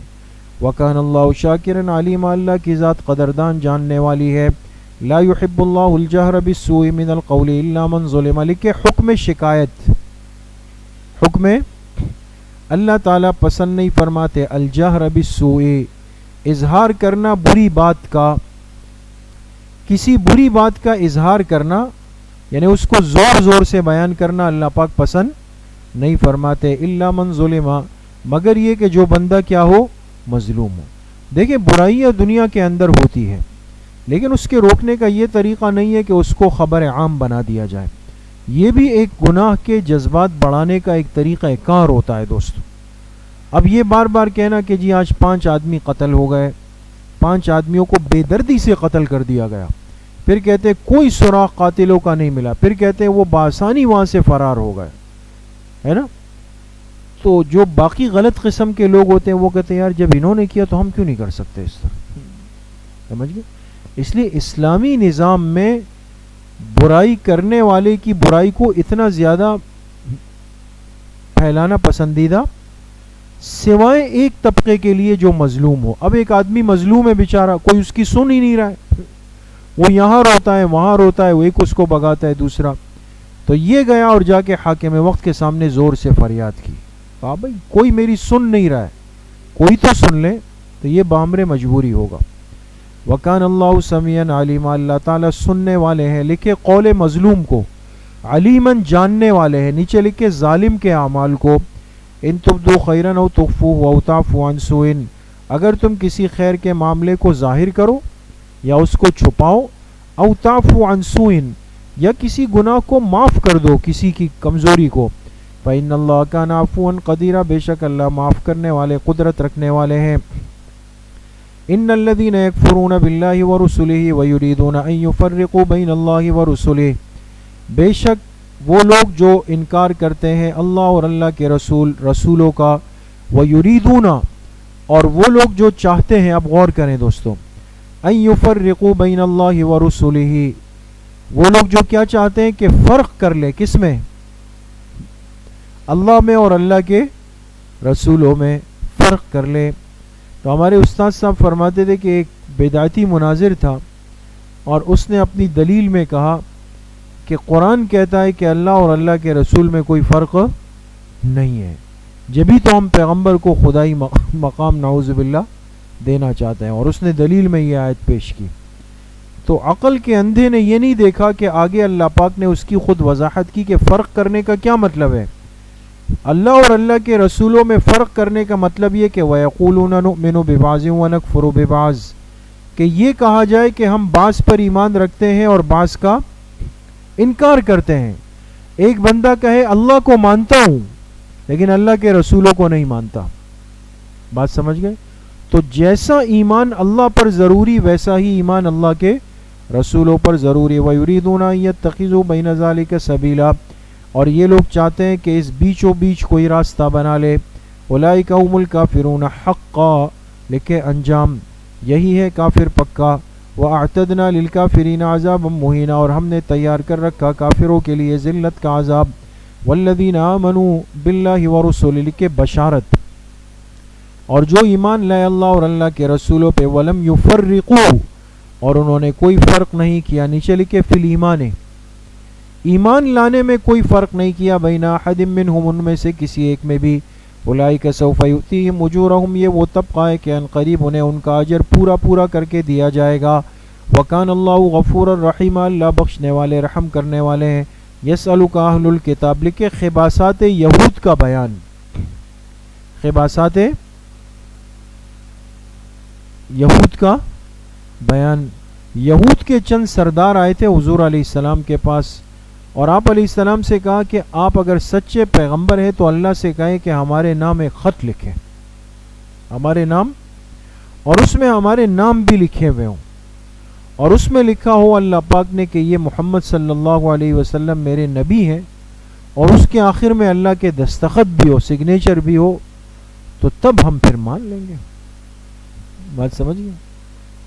[SPEAKER 1] وَكَانَ اللَّهُ شَاكِرًا عَلِيمًا، اللہ کی ذات قدردان جاننے والی ہے۔ لا يحب اللہ الجہر بالسوء من القول الا من ظلم لکھے حکم شکایت، حکم اللہ تعالیٰ پسند نہیں فرماتے الجہر بالسوء، اظہار کرنا بری بات کا، کسی بری بات کا اظہار کرنا یعنی اس کو زور زور سے بیان کرنا اللہ پاک پسند نہیں فرماتے، الا من ظلم، مگر یہ کہ جو بندہ کیا ہو، مظلوم ہو۔ دیکھیں برائیاں دنیا کے اندر ہوتی ہے، لیکن اس کے روکنے کا یہ طریقہ نہیں ہے کہ اس کو خبر عام بنا دیا جائے، یہ بھی ایک گناہ کے جذبات بڑھانے کا ایک طریقہ کار ہوتا ہے دوستو۔ اب یہ بار بار کہنا کہ جی آج 5 آدمی قتل ہو گئے، 5 آدمیوں کو بے دردی سے قتل کر دیا گیا، پھر کہتے کوئی سراغ قاتلوں کا نہیں ملا، پھر کہتے وہ بآسانی وہاں سے فرار ہو گئے، ہے نا؟ تو جو باقی غلط قسم کے لوگ ہوتے ہیں وہ کہتے ہیں یار جب انہوں نے کیا تو ہم کیوں نہیں کر سکتے اس طرح، سمجھ گئے؟ اس لیے اسلامی نظام میں برائی کرنے والے کی برائی کو اتنا زیادہ پھیلانا پسندیدہ، سوائے ایک طبقے کے لیے جو مظلوم ہو. اب ایک آدمی مظلوم ہے بیچارہ, کوئی اس کی سن ہی نہیں رہا ہے, وہ یہاں روتا ہے وہاں روتا ہے, وہ ایک اس کو بگاتا ہے دوسرا. تو یہ گیا اور جا کے حاکم وقت کے سامنے زور سے فریاد کی, کہا بھائی کوئی میری سن نہیں رہا ہے, کوئی تو سن لے. تو یہ بامر مجبوری ہوگا. وکان اللہ سمیعا علیما, اللہ تعالیٰ سننے والے ہیں. لکھے قول مظلوم کو, علیماً جاننے والے ہیں. نیچے لکھے ظالم کے اعمال کو. ان تبدو خیرا او تخفوہ او تعفو عن سوء, اگر تم کسی خیر کے معاملے کو ظاہر کرو یا اس کو چھپاؤ, او تعفو عن سوء, یا کسی گناہ کو معاف کر دو, کسی کی کمزوری کو. فإن اللہ کان عفوا قدیرا, بے شک اللہ معاف کرنے والے قدرت رکھنے والے ہیں. ان الذين يكفرون بالله ورسله ويريدون ان يفرقوا بين الله ورسله, بے شک وہ لوگ جو انکار کرتے ہیں اللہ اور اللہ کے رسولوں کا. وَيُرِيدُونَ, اور وہ لوگ جو چاہتے ہیں, اب غور کریں دوستو, أَن يُفَرِّقُوا بَيْنَ اللَّهِ وَرُسُلِهِ, وہ لوگ جو کیا چاہتے ہیں کہ فرق کر لے, کس میں؟ اللہ میں اور اللہ کے رسولوں میں فرق کر لے. تو ہمارے استاد صاحب فرماتے تھے کہ ایک بدعتی مناظر تھا اور اس نے اپنی دلیل میں کہا کہ قرآن کہتا ہے کہ اللہ اور اللہ کے رسول میں کوئی فرق نہیں ہے, جبھی تو ہم پیغمبر کو خدائی مقام نعوذ باللہ دینا چاہتے ہیں. اور اس نے دلیل میں یہ آیت پیش کی. تو عقل کے اندھے نے یہ نہیں دیکھا کہ آگے اللہ پاک نے اس کی خود وضاحت کی کہ فرق کرنے کا کیا مطلب ہے. اللہ اور اللہ کے رسولوں میں فرق کرنے کا مطلب یہ کہ وَيَقُولُونَ نُؤْمِنُ بِبَعْضٍ وَنَكْفُرُ بِبَعْضٍ, کہ یہ کہا جائے کہ ہم بعض پر ایمان رکھتے ہیں اور بعض کا انکار کرتے ہیں. ایک بندہ کہے اللہ کو مانتا ہوں لیکن اللہ کے رسولوں کو نہیں مانتا. بات سمجھ گئے؟ تو جیسا ایمان اللہ پر ضروری ویسا ہی ایمان اللہ کے رسولوں پر ضروری. وَيُرِيدُونَ أَن يَتَّخِذُوا بَيْنَ ذَلِكَ سَبِيلًا, اور یہ لوگ چاہتے ہیں کہ اس بیچو بیچ کوئی راستہ بنا لے. اولئک هم الکافرون حقا, لکھے انجام یہی ہے کافر پکا. وَأَعْتَدْنَا لِلْكَافِرِينَ عَذَابًا مُهِينًا, اور ہم نے تیار کر رکھا کافروں کے لیے ذلت کا عذاب. وَالَّذِينَ آمَنُوا بِاللَّهِ وَرُسُلِهِ, لکھے بشارت, اور جو ایمان لائے اللہ اور اللہ کے رسولوں پہ. وَلَمْ يُفَرِّقُوا, اور انہوں نے کوئی فرق نہیں کیا. نیچے لکھے فی الایمان, ایمان لانے میں کوئی فرق نہیں کیا. بین احد منہم, ان میں سے کسی ایک میں بھی. اولئک سوف یؤتیہم اجورہم, یہ وہ طبقہ ہے کہ ان قریب انہیں ان کا اجر پورا پورا کر کے دیا جائے گا. وکان اللہ غفورا رحیما, اللہ بخشنے والے رحم کرنے والے ہیں. یسألک اہل الکتاب, لکھے خباثات یہود کا بیان. خباثات یہود کا بیان. یہود کے چند سردار آئے تھے حضور علیہ السلام کے پاس, اور آپ علیہ السلام سے کہا کہ آپ اگر سچے پیغمبر ہیں تو اللہ سے کہیں کہ ہمارے نام ایک خط لکھیں, ہمارے نام, اور اس میں ہمارے نام بھی لکھے ہوئے ہوں, اور اس میں لکھا ہو اللہ پاک نے کہ یہ محمد صلی اللہ علیہ وسلم میرے نبی ہیں, اور اس کے آخر میں اللہ کے دستخط بھی ہو, سگنیچر بھی ہو, تو تب ہم پھر مان لیں گے. بات سمجھ گئے؟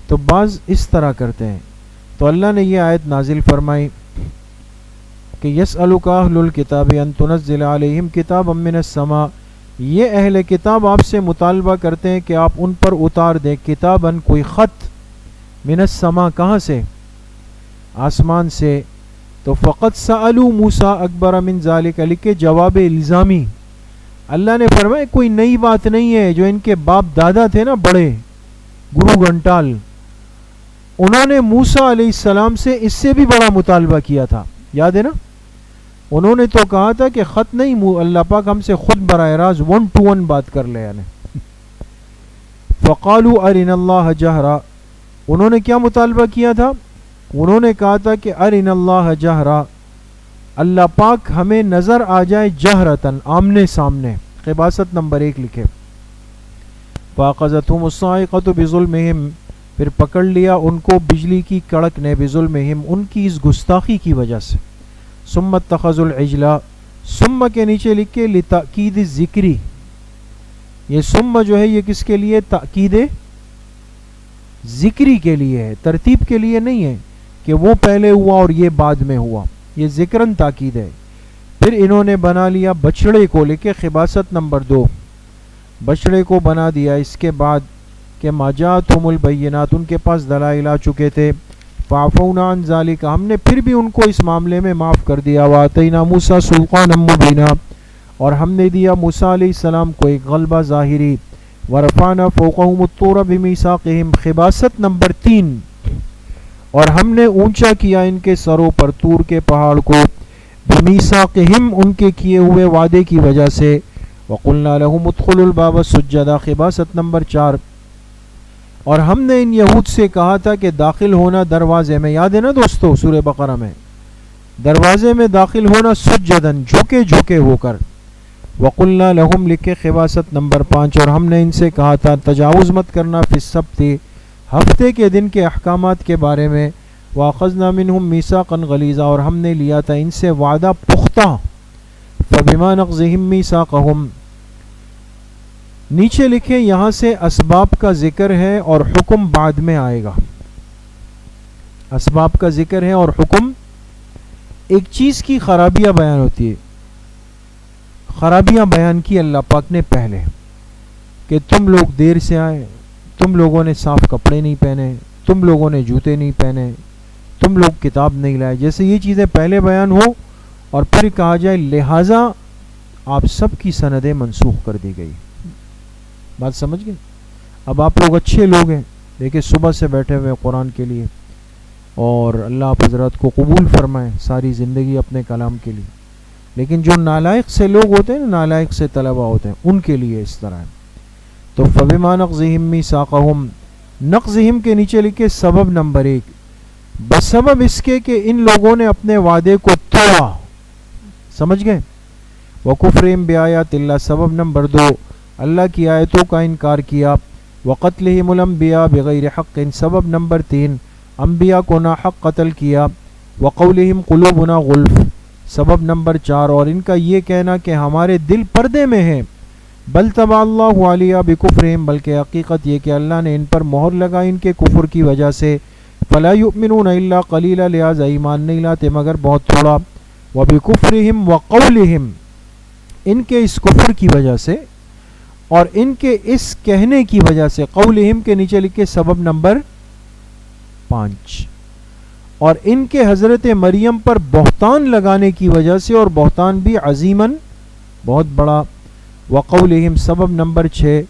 [SPEAKER 1] تو بعض اس طرح کرتے ہیں. تو اللہ نے یہ آیت نازل فرمائی کہ یسألک اہل الکتاب ان تنزل علیہم کتابا من السماء, یہ اہل کتاب آپ سے مطالبہ کرتے ہیں کہ آپ ان پر اتار دیں کتاباً, کوئی خط, من السماء, کہاں سے؟ آسمان سے. تو فقط سألوا موسیٰ اکبر من ذالک, لکھے جواب الزامی. اللہ نے فرمایا کوئی نئی بات نہیں ہے, جو ان کے باپ دادا تھے نا بڑے گرو گھنٹال, انہوں نے موسیٰ علیہ السلام سے اس سے بھی بڑا مطالبہ کیا تھا, یاد ہے نا؟ انہوں نے تو کہا تھا کہ خط نہیں, اللہ پاک ہم سے خود براہ راست 1 to 1 بات کر لے. یعنی فقالوا ارنا اللہ جہرا, انہوں نے کیا مطالبہ کیا تھا؟ انہوں نے کہا تھا کہ ارنا اللہ جہرا, اللہ پاک ہمیں نظر آ جائے جہرتن, آمنے سامنے. خباثت نمبر 1 لکھے. فاخذتهم الصاعقۃ بظلمہم, پھر پکڑ لیا ان کو بجلی کی کڑک نے, بظلمہم, ان کی اس گستاخی کی وجہ سے. ثم اتخذوا العجل, ثم کے نیچے لکھے لتأکید ذکری, یہ ثم جو ہے یہ کس کے لیے؟ تأکید ذکری کے لیے ہے, ترتیب کے لیے نہیں ہے کہ وہ پہلے ہوا اور یہ بعد میں ہوا, یہ ذکرن تاکید ہے. پھر انہوں نے بنا لیا بچڑے کو, لکھے خباثت نمبر 2, بچڑے کو بنا دیا اس کے بعد کہ ما جاءتہم البینات، ان کے پاس دلائل آ چکے تھے. فعفونا عن ذالک، ہم نے پھر بھی ان کو اس معاملے میں معاف کر دیا. وآتینا موسیٰ سلطانا مبینا، اور ہم نے دیا موسیٰ علیہ السلام کو ایک غلبہ ظاہری. ورفعنا فوقہم الطور بمیثاقہم، خباثت نمبر 3، اور ہم نے اونچا کیا ان کے سروں پر طور کے پہاڑ کو، بمیثاقہم، ان کے کیے ہوئے وعدے کی وجہ سے. وقلنا لہم ادخلوا الباب سجدا، خباثت نمبر 4، اور ہم نے ان یہود سے کہا تھا کہ داخل ہونا دروازے میں، یاد ہے نا دوستو سورہ بقرہ میں، دروازے میں داخل ہونا سجدن، جھکے جھکے ہو کر. وقلنا لہم، لکھے خباثت نمبر 5، اور ہم نے ان سے کہا تھا تجاوز مت کرنا فی السبت، ہفتے کے دن کے احکامات کے بارے میں. واخذنا منہم میثاقا غلیظا، اور ہم نے لیا تھا ان سے وعدہ پختہ. فبما نقضہم میثاقہم، نیچے لکھے یہاں سے اسباب کا ذکر ہے اور حکم بعد میں آئے گا. اسباب کا ذکر ہے اور حکم. ایک چیز کی خرابیاں بیان ہوتی ہے، خرابیاں بیان کی اللہ پاک نے پہلے کہ تم لوگ دیر سے آئے، تم لوگوں نے صاف کپڑے نہیں پہنے، تم لوگوں نے جوتے نہیں پہنے، تم لوگ کتاب نہیں لائے. جیسے یہ چیزیں پہلے بیان ہو اور پھر کہا جائے لہٰذا آپ سب کی سندیں منسوخ کر دی گئی. بات سمجھ گئے؟ اب آپ لوگ اچھے لوگ ہیں، دیکھیں صبح سے بیٹھے ہوئے قرآن کے لیے، اور اللہ آپ حضرات کو قبول فرمائے ساری زندگی اپنے کلام کے لیے. لیکن جو نالائق سے لوگ ہوتے ہیں نا، نالائق سے طلبہ ہوتے ہیں، ان کے لیے اس طرح ہے. تو فبما نقضہم میثاقہم، نقضہم کے نیچے لکھے سبب نمبر 1، بسبب اس کے کہ ان لوگوں نے اپنے وعدے کو توڑا. سمجھ گئے؟ وکفرہم بآیات اللہ، سبب نمبر 2، اللہ کی آیتوں کا انکار کیا. وقتلہم الانبیاء بغیر حق، سبب نمبر 3، انبیاء کو ناحق قتل کیا. وقولہم قلوبنا غلف، سبب نمبر 4، اور ان کا یہ کہنا کہ ہمارے دل پردے میں ہیں. بل طبع اللہ علیہ بکفرہم، بلکہ حقیقت یہ کہ اللہ نے ان پر مہر لگائی ان کے کفر کی وجہ سے. فلا یؤمنون الا قلیلا، لہذا ایمان نہیں لاتے مگر بہت تھوڑا. وبکفرہم وقولہم، ان کے اس کفر کی وجہ سے اور ان کے اس کہنے کی وجہ سے. قولہم کے نیچے لکھے سبب نمبر 5، اور ان کے حضرت مریم پر بہتان لگانے کی وجہ سے، اور بہتان بھی عظیماً، بہت بڑا. وقولہم سبب نمبر 6،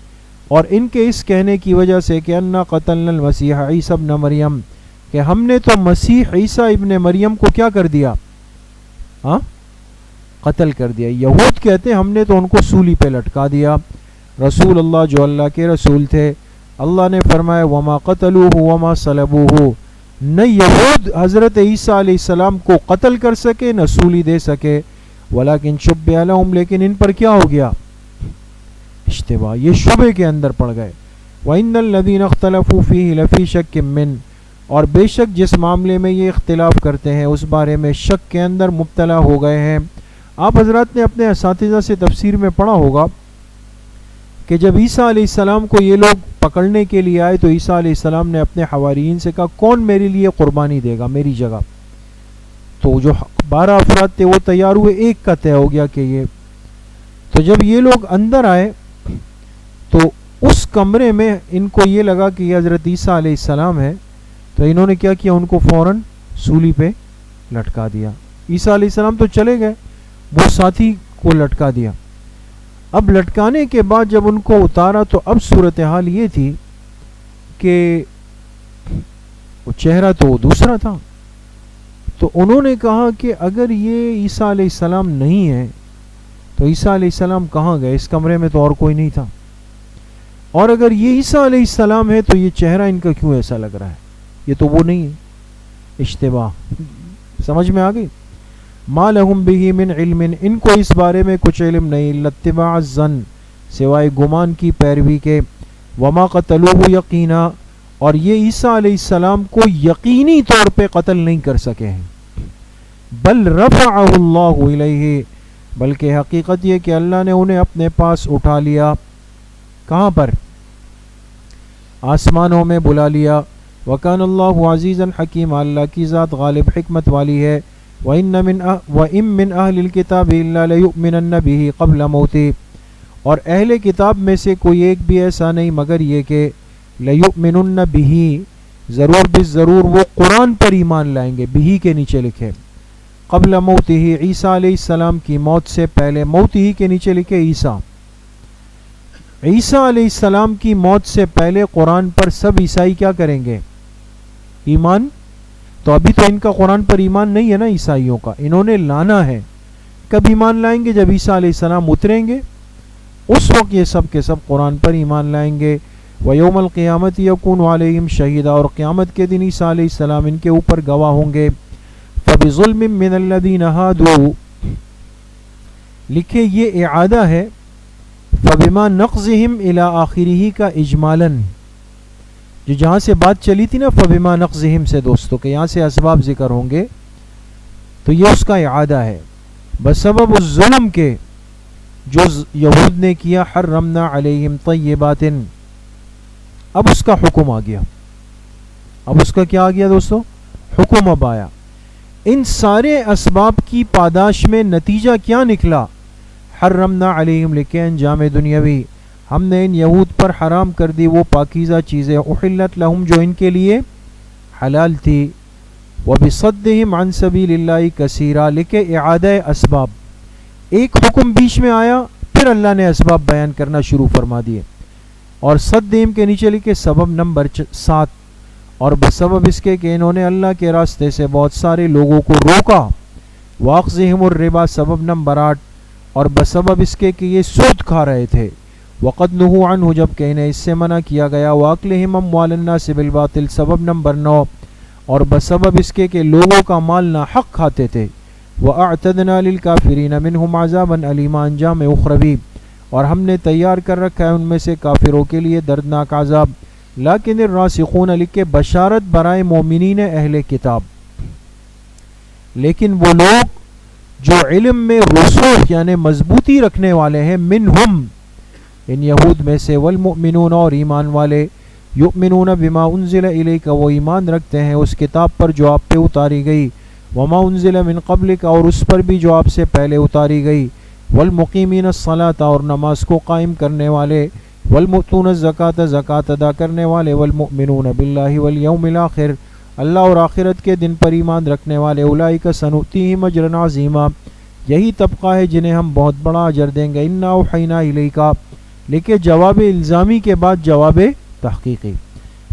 [SPEAKER 1] اور ان کے اس کہنے کی وجہ سے کہ انا قتلنا المسیح عیسی ابن مریم، کہ ہم نے تو مسیح عیسیٰ ابن مریم کو کیا کر دیا؟ قتل کر دیا. یہود کہتے ہم نے تو ان کو سولی پہ لٹکا دیا. رسول اللہ جو اللہ کے رسول تھے، اللہ نے فرمایا وما قتلوہ وما صلبوہ، نہ یہود حضرت عیسیٰ علیہ السلام کو قتل کر سکے نہ سولی دے سکے. ولیکن شبہ لہم، لیکن ان پر کیا ہو گیا؟ اشتباہ، یہ شبہ کے اندر پڑ گئے. وَإِنَّ الَّذِينَ اخْتَلَفُوا فِيهِ لَفِي شَكٍّ مِّنْ، اور بے شک جس معاملے میں یہ اختلاف کرتے ہیں اس بارے میں شک کے اندر مبتلا ہو گئے ہیں. آپ حضرات نے اپنے اساتذہ سے تفسیر میں پڑھا ہوگا کہ جب عیسیٰ علیہ السلام کو یہ لوگ پکڑنے کے لیے آئے تو عیسیٰ علیہ السلام نے اپنے حواریین سے کہا کون میرے لیے قربانی دے گا میری جگہ؟ تو جو 12 افراد تھے وہ تیار ہوئے، ایک کا طے ہو گیا کہ یہ. تو جب یہ لوگ اندر آئے تو اس کمرے میں ان کو یہ لگا کہ یہ حضرت عیسیٰ علیہ السلام ہے، تو انہوں نے کیا کیا؟ ان کو فوراً سولی پہ لٹکا دیا. عیسیٰ علیہ السلام تو چلے گئے، وہ ساتھی کو لٹکا دیا. اب لٹکانے کے بعد جب ان کو اتارا تو اب صورتحال یہ تھی کہ وہ چہرہ تو دوسرا تھا. تو انہوں نے کہا کہ اگر یہ عیسیٰ علیہ السلام نہیں ہے تو عیسیٰ علیہ السلام کہاں گئے؟ اس کمرے میں تو اور کوئی نہیں تھا. اور اگر یہ عیسیٰ علیہ السلام ہے تو یہ چہرہ ان کا کیوں ایسا لگ رہا ہے؟ یہ تو وہ نہیں ہے. اشتباہ سمجھ میں آ گئی؟ ما لہم بہ من علم، ان کو اس بارے میں کچھ علم نہیں، الا اتباع الظن، سوائے گمان کی پیروی کے. وما قتلوہ یقینا، اور یہ عیسیٰ علیہ السلام کو یقینی طور پہ قتل نہیں کر سکے ہیں. بل رفعہ اللہ الیہ، بلکہ حقیقت یہ کہ اللہ نے انہیں اپنے پاس اٹھا لیا. کہاں پر؟ آسمانوں میں بلا لیا. وکان اللہ عزیزا حکیما، اللہ کی ذات غالب حکمت والی ہے. وَإِن مِّنْ أَهْلِ الْكِتَابِ إِلَّا لَيُؤْمِنَنَّ بِهِ قَبْلَ مَوْتِهِ، اور اہل کتاب میں سے کوئی ایک بھی ایسا نہیں مگر یہ کہ لَيُؤْمِنُنَّ بِهِ، ضرور بالضرور وہ قرآن پر ایمان لائیں گے. بِهِ کے نیچے لکھے قبل موتہ، عیسیٰ علیہ السلام کی موت سے پہلے. موتہ کے نیچے لکھے عیسیٰ. عیسیٰ علیہ السلام کی موت سے پہلے قرآن پر سب عیسائی کیا کریں گے؟ ایمان. تو ابھی تو ان کا قرآن پر ایمان نہیں ہے نا عیسائیوں کا، انہوں نے لانا ہے. کب ایمان لائیں گے؟ جب عیسیٰ علیہ السلام اتریں گے، اس وقت یہ سب کے سب قرآن پر ایمان لائیں گے. وَيَوْمَ الْقِيَامَةِ يَكُونُ عَلَيْهِمْ شَهِيدًا، اور قیامت کے دن عیسیٰ علیہ السلام ان کے اوپر گواہ ہوں گے. فَبِظُلْمٍ مِّنَ الَّذِينَ هَادُوا، لکھے یہ اعادہ ہے فَبِمَا نَقْضِهِمْ إِلَىٰ آخِرِهِ کا اجمالاً، جو جہاں سے بات چلی تھی نا فَبِمَا نَقْضِهِمْ سے دوستو، کہ یہاں سے اسباب ذکر ہوں گے، تو یہ اس کا اعادہ ہے. بسبب الظلم کے جو یہود نے کیا، حرمنا علیہم طیبات، اب اس کا حکم آ گیا. اب اس کا کیا آ گیا دوستو؟ حکم اب آیا. ان سارے اسباب کی پاداش میں نتیجہ کیا نکلا؟ حرمنا علیہم، لکھے انجام دنیاوی، ہم نے ان یہود پر حرام کر دی وہ پاکیزہ چیزیں، احلت لہم، جو ان کے لیے حلال تھی. وبصدہم عن سبیل اللہ کثیرا، لکھے اعادہ اسباب. ایک حکم بیچ میں آیا، پھر اللہ نے اسباب بیان کرنا شروع فرما دیے. اور صدہم کے نیچے لکھے سبب نمبر 7، اور بسبب اس کے کہ انہوں نے اللہ کے راستے سے بہت سارے لوگوں کو روکا. واخذہم الربا، سبب نمبر 8، اور بسبب اس کے کہ یہ سود کھا رہے تھے. وقد نہوا عنہ، جب کہ انہیں اس سے منع کیا گیا. واکلہم اموال الناس بالباطل، سبب نمبر 9، اور بسبب اس کے کہ لوگوں کا مال ناحق کھاتے تھے. وَأَعْتَدْنَا لِلْكَافِرِينَ مِنْهُمْ عَذَابًا أَلِيمًا، انجام اخروی، اور ہم نے تیار کر رکھا ہے ان میں سے کافروں کے لیے دردناک عذاب. لیکن الراسخون، لکھے بشارت برائے مومنین اہل کتاب، لیکن وہ لوگ جو علم میں رسوخ یعنی مضبوطی رکھنے والے ہیں، منہم، ان یہود میں سے، والمؤمنون، اور ایمان والے، یؤمنون بما انزل الیک، وہ ایمان رکھتے ہیں اس کتاب پر جو آپ پہ اتاری گئی. وما انزل من قبلک، اور اس پر بھی جو آپ سے پہلے اتاری گئی. والمقیمین الصلاۃ، اور نماز کو قائم کرنے والے. والمؤتون الزکاۃ، زکوٰۃ ادا کرنے والے. والمؤمنون باللہ والیوم الاخر، اللہ اور آخرت کے دن پر ایمان رکھنے والے. اولئک سنؤتیہم اجرا عظیما، یہی طبقہ ہے جنہیں ہم بہت بڑا اجر دیں گے. انا اوحینا الیک، لیکن جواب الزامی کے بعد جواب تحقیقی،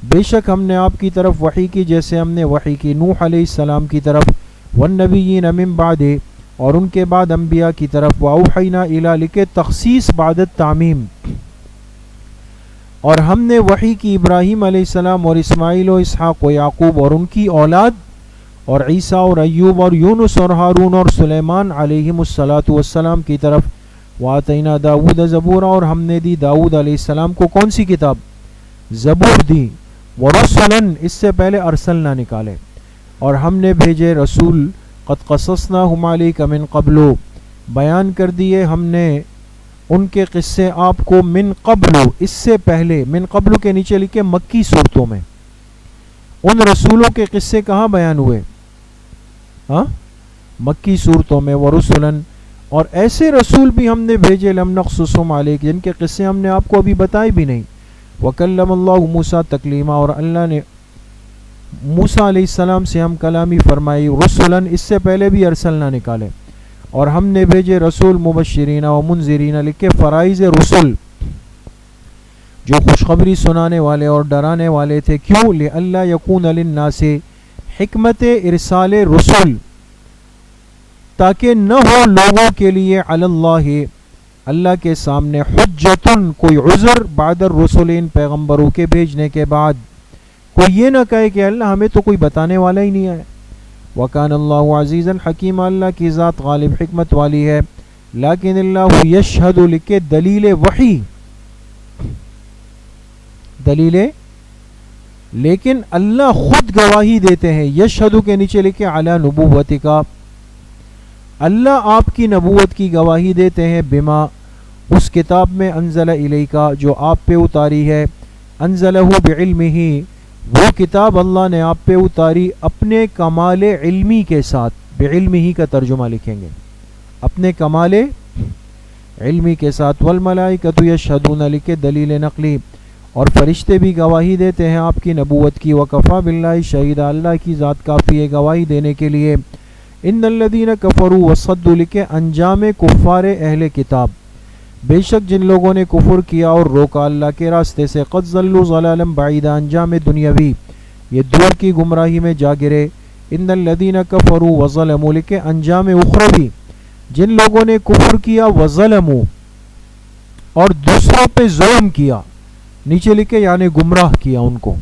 [SPEAKER 1] بے شک ہم نے آپ کی طرف وحی کی جیسے ہم نے وحی کی نوح علیہ السلام کی طرف، والنبیین من بعد، اور ان کے بعد انبیاء کی طرف. واوحینا الی، لکھے تخصیص بعد التعمیم، اور ہم نے وحی کی ابراہیم علیہ السلام اور اسماعیل و اسحاق و یعقوب اور ان کی اولاد، اور عیسیٰ اور ایوب اور یونس اور ہارون اور سلیمان علیہم الصلاۃ والسلام کی طرف. وآتینا داود زبورا، اور ہم نے دی داود علیہ السلام کو کون سی کتاب؟ زبور دی. ورسلا، اس سے پہلے ارسلنا نکالے، اور ہم نے بھیجے رسول. قد قصصناہم علیک من قبل، بیان کر دیے ہم نے ان کے قصے آپ کو، من قبل، اس سے پہلے. من قبل کے نیچے لکھے مکی صورتوں میں ان رسولوں کے قصے کہاں بیان ہوئے؟ ہاں، مکی صورتوں میں. ورسلا، اور ایسے رسول بھی ہم نے بھیجے، لم نقصصہم علیک، جن کے قصے ہم نے آپ کو ابھی بتائے بھی نہیں. وکلم اللہ موسیٰ تکلیما، اور اللہ نے موسیٰ علیہ السلام سے ہم کلامی فرمائی. رسلا، اس سے پہلے بھی ارسلنا نکالے، اور ہم نے بھیجے رسول مبشرین و منذرین، لکھے فرائض رسول، جو خوشخبری سنانے والے اور ڈرانے والے تھے. کیوں؟ لئلا یکون للناس، حکمت ارسال رسول، تاکہ نہ ہو لوگوں کے لیے، علی اللہ، اللہ کے سامنے، حجتن، کوئی عذر، بعد الرسل، ان پیغمبروں کے بھیجنے کے بعد. کوئی یہ نہ کہے کہ اللہ ہمیں تو کوئی بتانے والا ہی نہیں ہے. وکان اللہ عزیزا حکیما، اللہ کی ذات غالب حکمت والی ہے. لیکن اللہ یشہد، لکھے دلیل وحی، دلیل، لیکن اللہ خود گواہی دیتے ہیں. یشہد کے نیچے لکھے علی نبوتک، اللہ آپ کی نبوت کی گواہی دیتے ہیں. بما، اس کتاب میں، انزل الیکا، جو آپ پہ اتاری ہے. انزلہ بعلمہ، وہ کتاب اللہ نے آپ پہ اتاری اپنے کمال علمی کے ساتھ. بعلمہ کا ترجمہ لکھیں گے، اپنے کمال علمی کے ساتھ، والملائکۃ یشہدون لکھے دلیل نقلی، اور فرشتے بھی گواہی دیتے ہیں آپ کی نبوت کی، وکفا باللہ شہیدا، اللہ کی ذات کافی ہے گواہی دینے کے لیے۔ ان الذین کفروا وصدوا لکھے انجام کفار اہل کتاب، بے شک جن لوگوں نے کفر کیا اور روکا اللہ کے راستے سے، قد ضلوا ضلالا بعیدا، انجام دنیاوی یہ دور کی گمراہی میں جا گرے۔ ان الذین کفروا وظلموا لکھے انجام اخروی، جن لوگوں نے کفر کیا، وظلموا اور دوسروں پہ ظلم کیا، نیچے لکھے یعنی گمراہ کیا ان کو،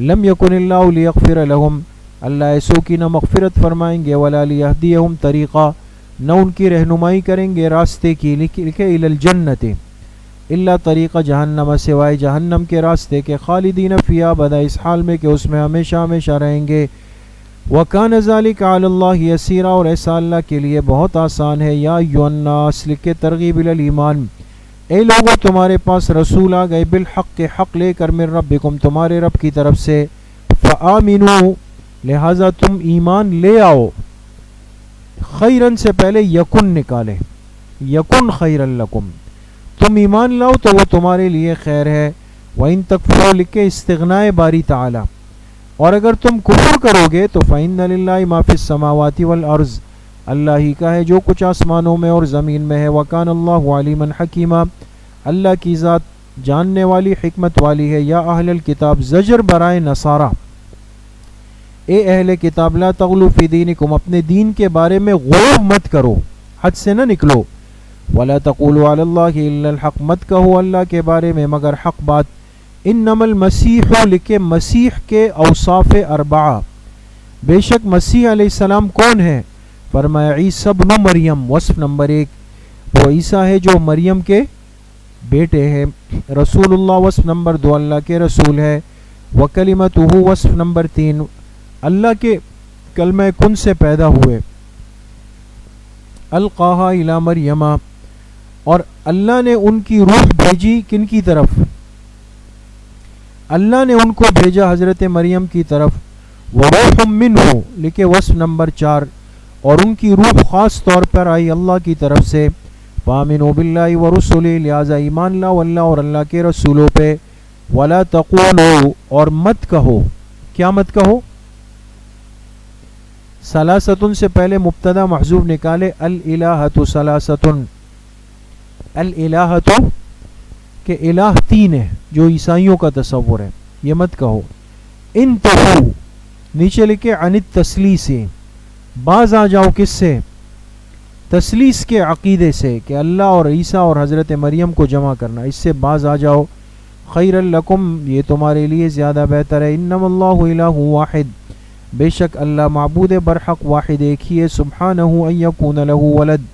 [SPEAKER 1] لم یکن اللہ لیغفر لہم، اللہ ایسو کی نہ مغفرت فرمائیں گے، ولا لیہدیہم طریقہ، نہ ان کی رہنمائی کریں گے راستے کی، لکھے الی الجنت، الا طریقہ جہنم، سوائے جہنم کے راستے کے، خالدین فیہا ابدا، اس حال میں کہ اس میں ہمیشہ ہمیشہ رہیں گے۔ وکان ذلک علی اللہ یسیرا، اور ایسا اللہ کے لیے بہت آسان ہے۔ یا ایھا الناس لکھے ترغیب الی الایمان، اے لوگو تمہارے پاس رسول آ گئے، بالحق کے حق لے کر، من ربکم تمہارے رب کی طرف سے، فآمنوا لہذا تم ایمان لے آؤ، خیرن سے پہلے یکن نکالے، یکن خیرن لکم، تم ایمان لاؤ تو وہ تمہارے لیے خیر ہے۔ وَإِن تَكْفُرُوا لکھے استغناء باری تعالی، اور اگر تم کفر کرو گے تو فَإِنَّ لِلَّهِ مَا فِي السَّمَاوَاتِ وَالْأَرْضِ، اللہ ہی کا ہے جو کچھ آسمانوں میں اور زمین میں ہے۔ وَكَانَ اللَّهُ عَلِيمًا حَكِيمًا، اللہ کی ذات جاننے والی حکمت والی ہے۔ یا اہل الکتاب، زجر برائے نصارہ، اے اہل کتاب، لا تغلو فی دینکم، اپنے دین کے بارے میں غلو مت کرو، حد سے نہ نکلو، ولا تقولوا علی اللہ الا الحق، مت کہو اللہ کے بارے میں مگر حق بات۔ انما المسیح لکھے مسیح کے اوصاف اربعہ، بے شک مسیح علیہ السلام کون ہے؟ فرمایا عیسی ابن مریم، وصف نمبر 1 وہ عیسیٰ ہے جو مریم کے بیٹے ہیں۔ رسول اللہ وصف نمبر 2 اللہ کے رسول ہے۔ وکلمتہ وصف نمبر 3 اللہ کے کلمہ کن سے پیدا ہوئے۔ القاہا الی مریم، اور اللہ نے ان کی روح بھیجی کن کی طرف؟ اللہ نے ان کو بھیجا حضرت مریم کی طرف۔ وروح منہ لکھے وصف نمبر 4، اور ان کی روح خاص طور پر آئی اللہ کی طرف سے۔ فآمنوا باللہ ورسلہ، لہذا ایمان لاؤ اللہ اور اللہ کے رسولوں پہ۔ ولا تقولوا، اور مت کہو، کیا مت کہو؟ ثلاثتن سے پہلے مبتدا محذوف نکالے، الالہۃ ثلاثتن، الالہۃ کہ الہ 3 ہے جو عیسائیوں کا تصور ہے، یہ مت کہو۔ انتہو نیچے لکھے عن التثلیث، باز آ جاؤ کس سے؟ تثلیث کے عقیدے سے کہ اللہ اور عیسیٰ اور حضرت مریم کو جمع کرنا، اس سے باز آ جاؤ۔ خیر لکم، یہ تمہارے لیے زیادہ بہتر ہے۔ انما اللہ الہ واحد، بے شک اللہ معبود برحق واحد ایک ہی ہے۔ سبحانہ ان یکون لہ ولد،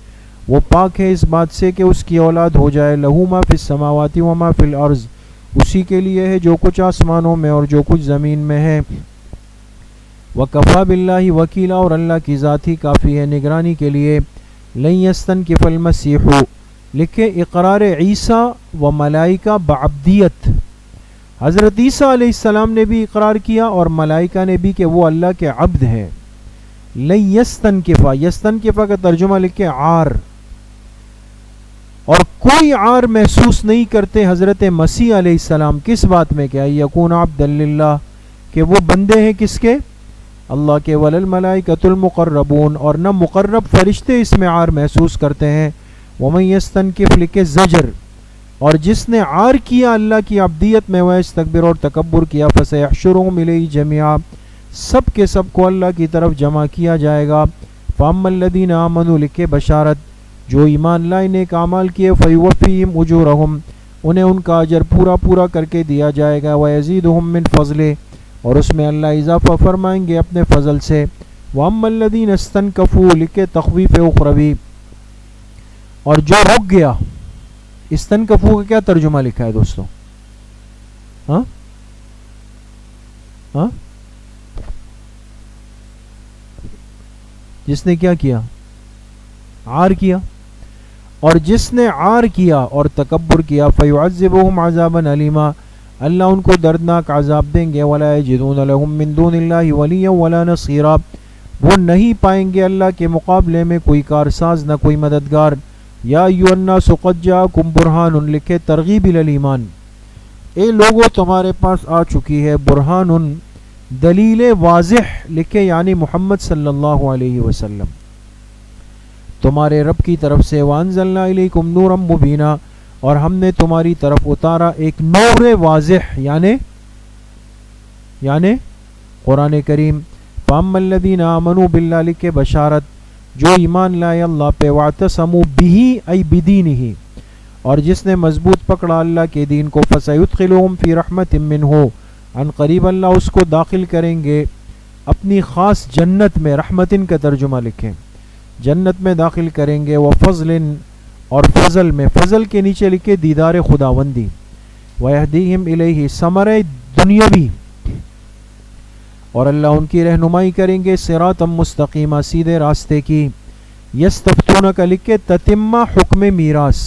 [SPEAKER 1] وہ پاک ہے اس بات سے کہ اس کی اولاد ہو جائے۔ لہ ما فی السماوات و ما فی الارض، اسی کے لیے ہے جو کچھ آسمانوں میں اور جو کچھ زمین میں ہے۔ وکفا باللہ وکیلا، اور اللہ کی ذات ہی کافی ہے نگرانی کے لیے۔ لن یستنکف المسیح لکھے اقرار عیسیٰ و ملائکہ بعبدیت، حضرت عیسیٰ علیہ السلام نے بھی اقرار کیا اور ملائکہ نے بھی کہ وہ اللہ کے عبد ہیں۔ لن یستنکفا، یستنکفا کا ترجمہ لکھے عار، اور کوئی عار محسوس نہیں کرتے حضرت مسیح علیہ السلام کس بات میں؟ کہ یکون عبدا للہ، کہ وہ بندے ہیں کس کے؟ اللہ کے۔ وللملائکۃ المقربون، اور نہ مقرب فرشتے اس میں عار محسوس کرتے ہیں۔ ومن یستنکف لکھے زجر، اور جس نے عار کیا اللہ کی عبدیت میں، وہ استکبر اور تکبر کیا، فسیحشرہم الیہ جميعا، سب کے سب کو اللہ کی طرف جمع کیا جائے گا۔ فاما الذین آمنوا لکھے بشارت، جو ایمان لائے نیک اعمال کیے، فیوفیہم اجورہم، انہیں ان کا اجر پورا پورا کر کے دیا جائے گا۔ ویزیدہم من فضلہ، اور اس میں اللہ اضافہ فرمائیں گے اپنے فضل سے۔ واما الذین استنکفوا لکھے تخویف اخروی، اور جو رک گیا، استنکفوا کا کیا ترجمہ لکھا ہے دوستو؟ ہاں ہاں جس نے کیا کیا؟ عار کیا، اور جس نے عار کیا اور تکبر کیا، فیعذبہم عذابا علیما، اللہ ان کو دردناک عذاب دیں گے۔ ولا یجدون لہم من دون اللہ ولیا ولا نصیرا، وہ نہیں پائیں گے اللہ کے مقابلے میں کوئی کارساز نہ کوئی مددگار۔ یا ایھا الناس قد جاءکم برہان لکھے ترغیب الی الایمان، اے لوگوں تمہارے پاس آ چکی ہے برہان دلیل واضح لکھے یعنی محمد صلی اللہ علیہ وسلم تمہارے رب کی طرف سے، وانزلنا الیکم نورا مبینا، اور ہم نے تمہاری طرف اتارا ایک نور واضح یعنی قرآن کریم، فاما الذین آمنوا باللہ لکھے بشارت جو ایمان لائے اللہ پہ، واعتصموا بہ ای بدینہ، اور جس نے مضبوط پکڑا اللہ کے دین کو، فسیدخلہم فی رحمت منہ، ان قریب اللہ اس کو داخل کریں گے اپنی خاص جنت میں، رحمتن کا ترجمہ لکھیں جنت میں داخل کریں گے، وفضل اور فضل میں، فضل کے نیچے لکھے دیدار خداوندی، ویہدیہم الیہ ثمرہ دنیاوی، اور اللہ ان کی رہنمائی کریں گے صراطا مستقیما سیدھے راستے کی، یستفتونک لکھے تتمہ حکم میراث،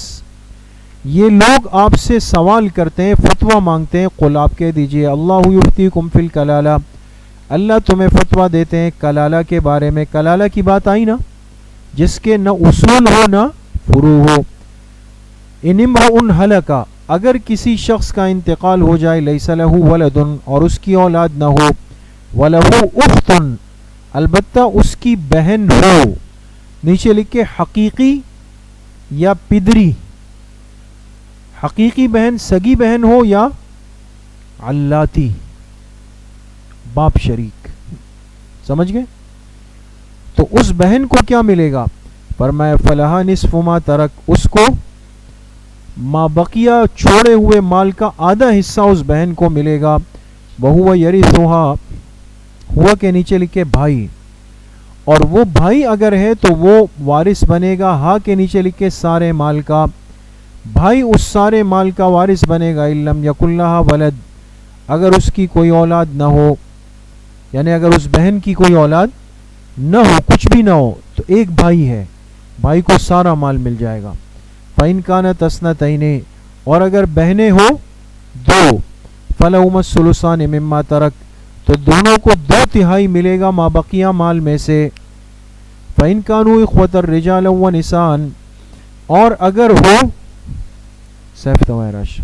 [SPEAKER 1] یہ لوگ آپ سے سوال کرتے ہیں، فتویٰ مانگتے ہیں، قل آپ کہہ دیجئے اللہ یفتیکم فی الکلالہ، اللہ تمہیں فتویٰ دیتے ہیں کلالہ کے بارے میں، کلالہ کی بات آئی نا، جس کے نہ اصول ہو نہ فروع ہو، ان امرؤ ہلکا، اگر کسی شخص کا انتقال ہو جائے، لیس لہ ولد اور اس کی اولاد نہ ہو، ولہ اخت البتہ اس کی بہن ہو، نیچے لکھے حقیقی یا پدری، حقیقی بہن سگی بہن ہو یا علاتی باپ شریک، سمجھ گئے؟ تو اس بہن کو کیا ملے گا؟ فرمایا فلہا نصف ما ترک، اس کو ما بقیہ چھوڑے ہوئے مال کا آدھا حصہ اس بہن کو ملے گا، وہو یرثھا، ہوا کے نیچے لکھے بھائی، اور وہ بھائی اگر ہے تو وہ وارث بنے گا، ہا کے نیچے لکھے سارے مال کا، بھائی اس سارے مال کا وارث بنے گا، ان لم یکن لہا ولد، اگر اس کی کوئی اولاد نہ ہو، یعنی اگر اس بہن کی کوئی اولاد نہ ہو، کچھ بھی نہ ہو، تو ایک بھائی ہے، بھائی کو سارا مال مل جائے گا، فَإِن كَانَتْ اثْنَتَيْنِ، اور اگر بہنیں ہو دو، فَلَهُمَا الثُّلُثَانِ مِمَّا تَرَكَ، تو دونوں کو 2/3 ملے گا ما بقیہ مال میں سے، فَإِن كَانُوا إِخْوَةً رِجَالًا وَنِسَاءً، اور اگر ہو سیف تمہارش،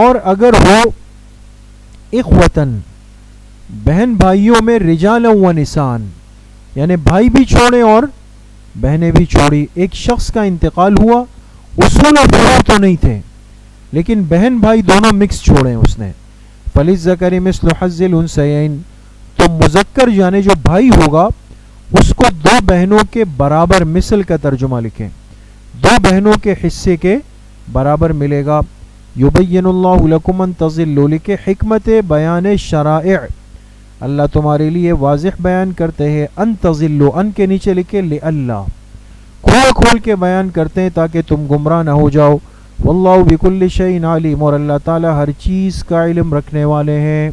[SPEAKER 1] اور اگر ہو اخوتن بہن بھائیوں میں، رجالا و نساء، یعنی بھائی بھی چھوڑے اور بہنیں بھی چھوڑی، ایک شخص کا انتقال ہوا، اصول و فروع تو نہیں تھے لیکن بہن بھائی دونوں مکس چھوڑے اس نے، فَلِلذَّكَرِ مِثْلُ حَظِّ الْأُنثَيَيْنِ، تو مذکر یعنی جو بھائی ہوگا اس کو 2 بہنوں کے برابر، مثل کا ترجمہ لکھیں 2 بہنوں کے حصے کے برابر ملے گا، یبین اللہ لکم ان تضلوا، لکھے حکمت بیان شرائع، اللہ تمہارے لیے واضح بیان کرتے ہیں، ان تضلوا، ان کے نیچے لکھے لئلا، کھول کھول کے بیان کرتے ہیں تاکہ تم گمراہ نہ ہو جاؤ، واللہ بکل شیء علیم، اور اللہ تعالی ہر چیز کا علم رکھنے والے ہیں،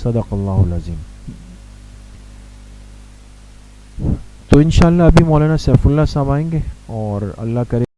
[SPEAKER 1] صدق اللہ العظیم۔ تو انشاءاللہ ابھی مولانا سیف اللہ صاحب آئیں گے اور اللہ کرے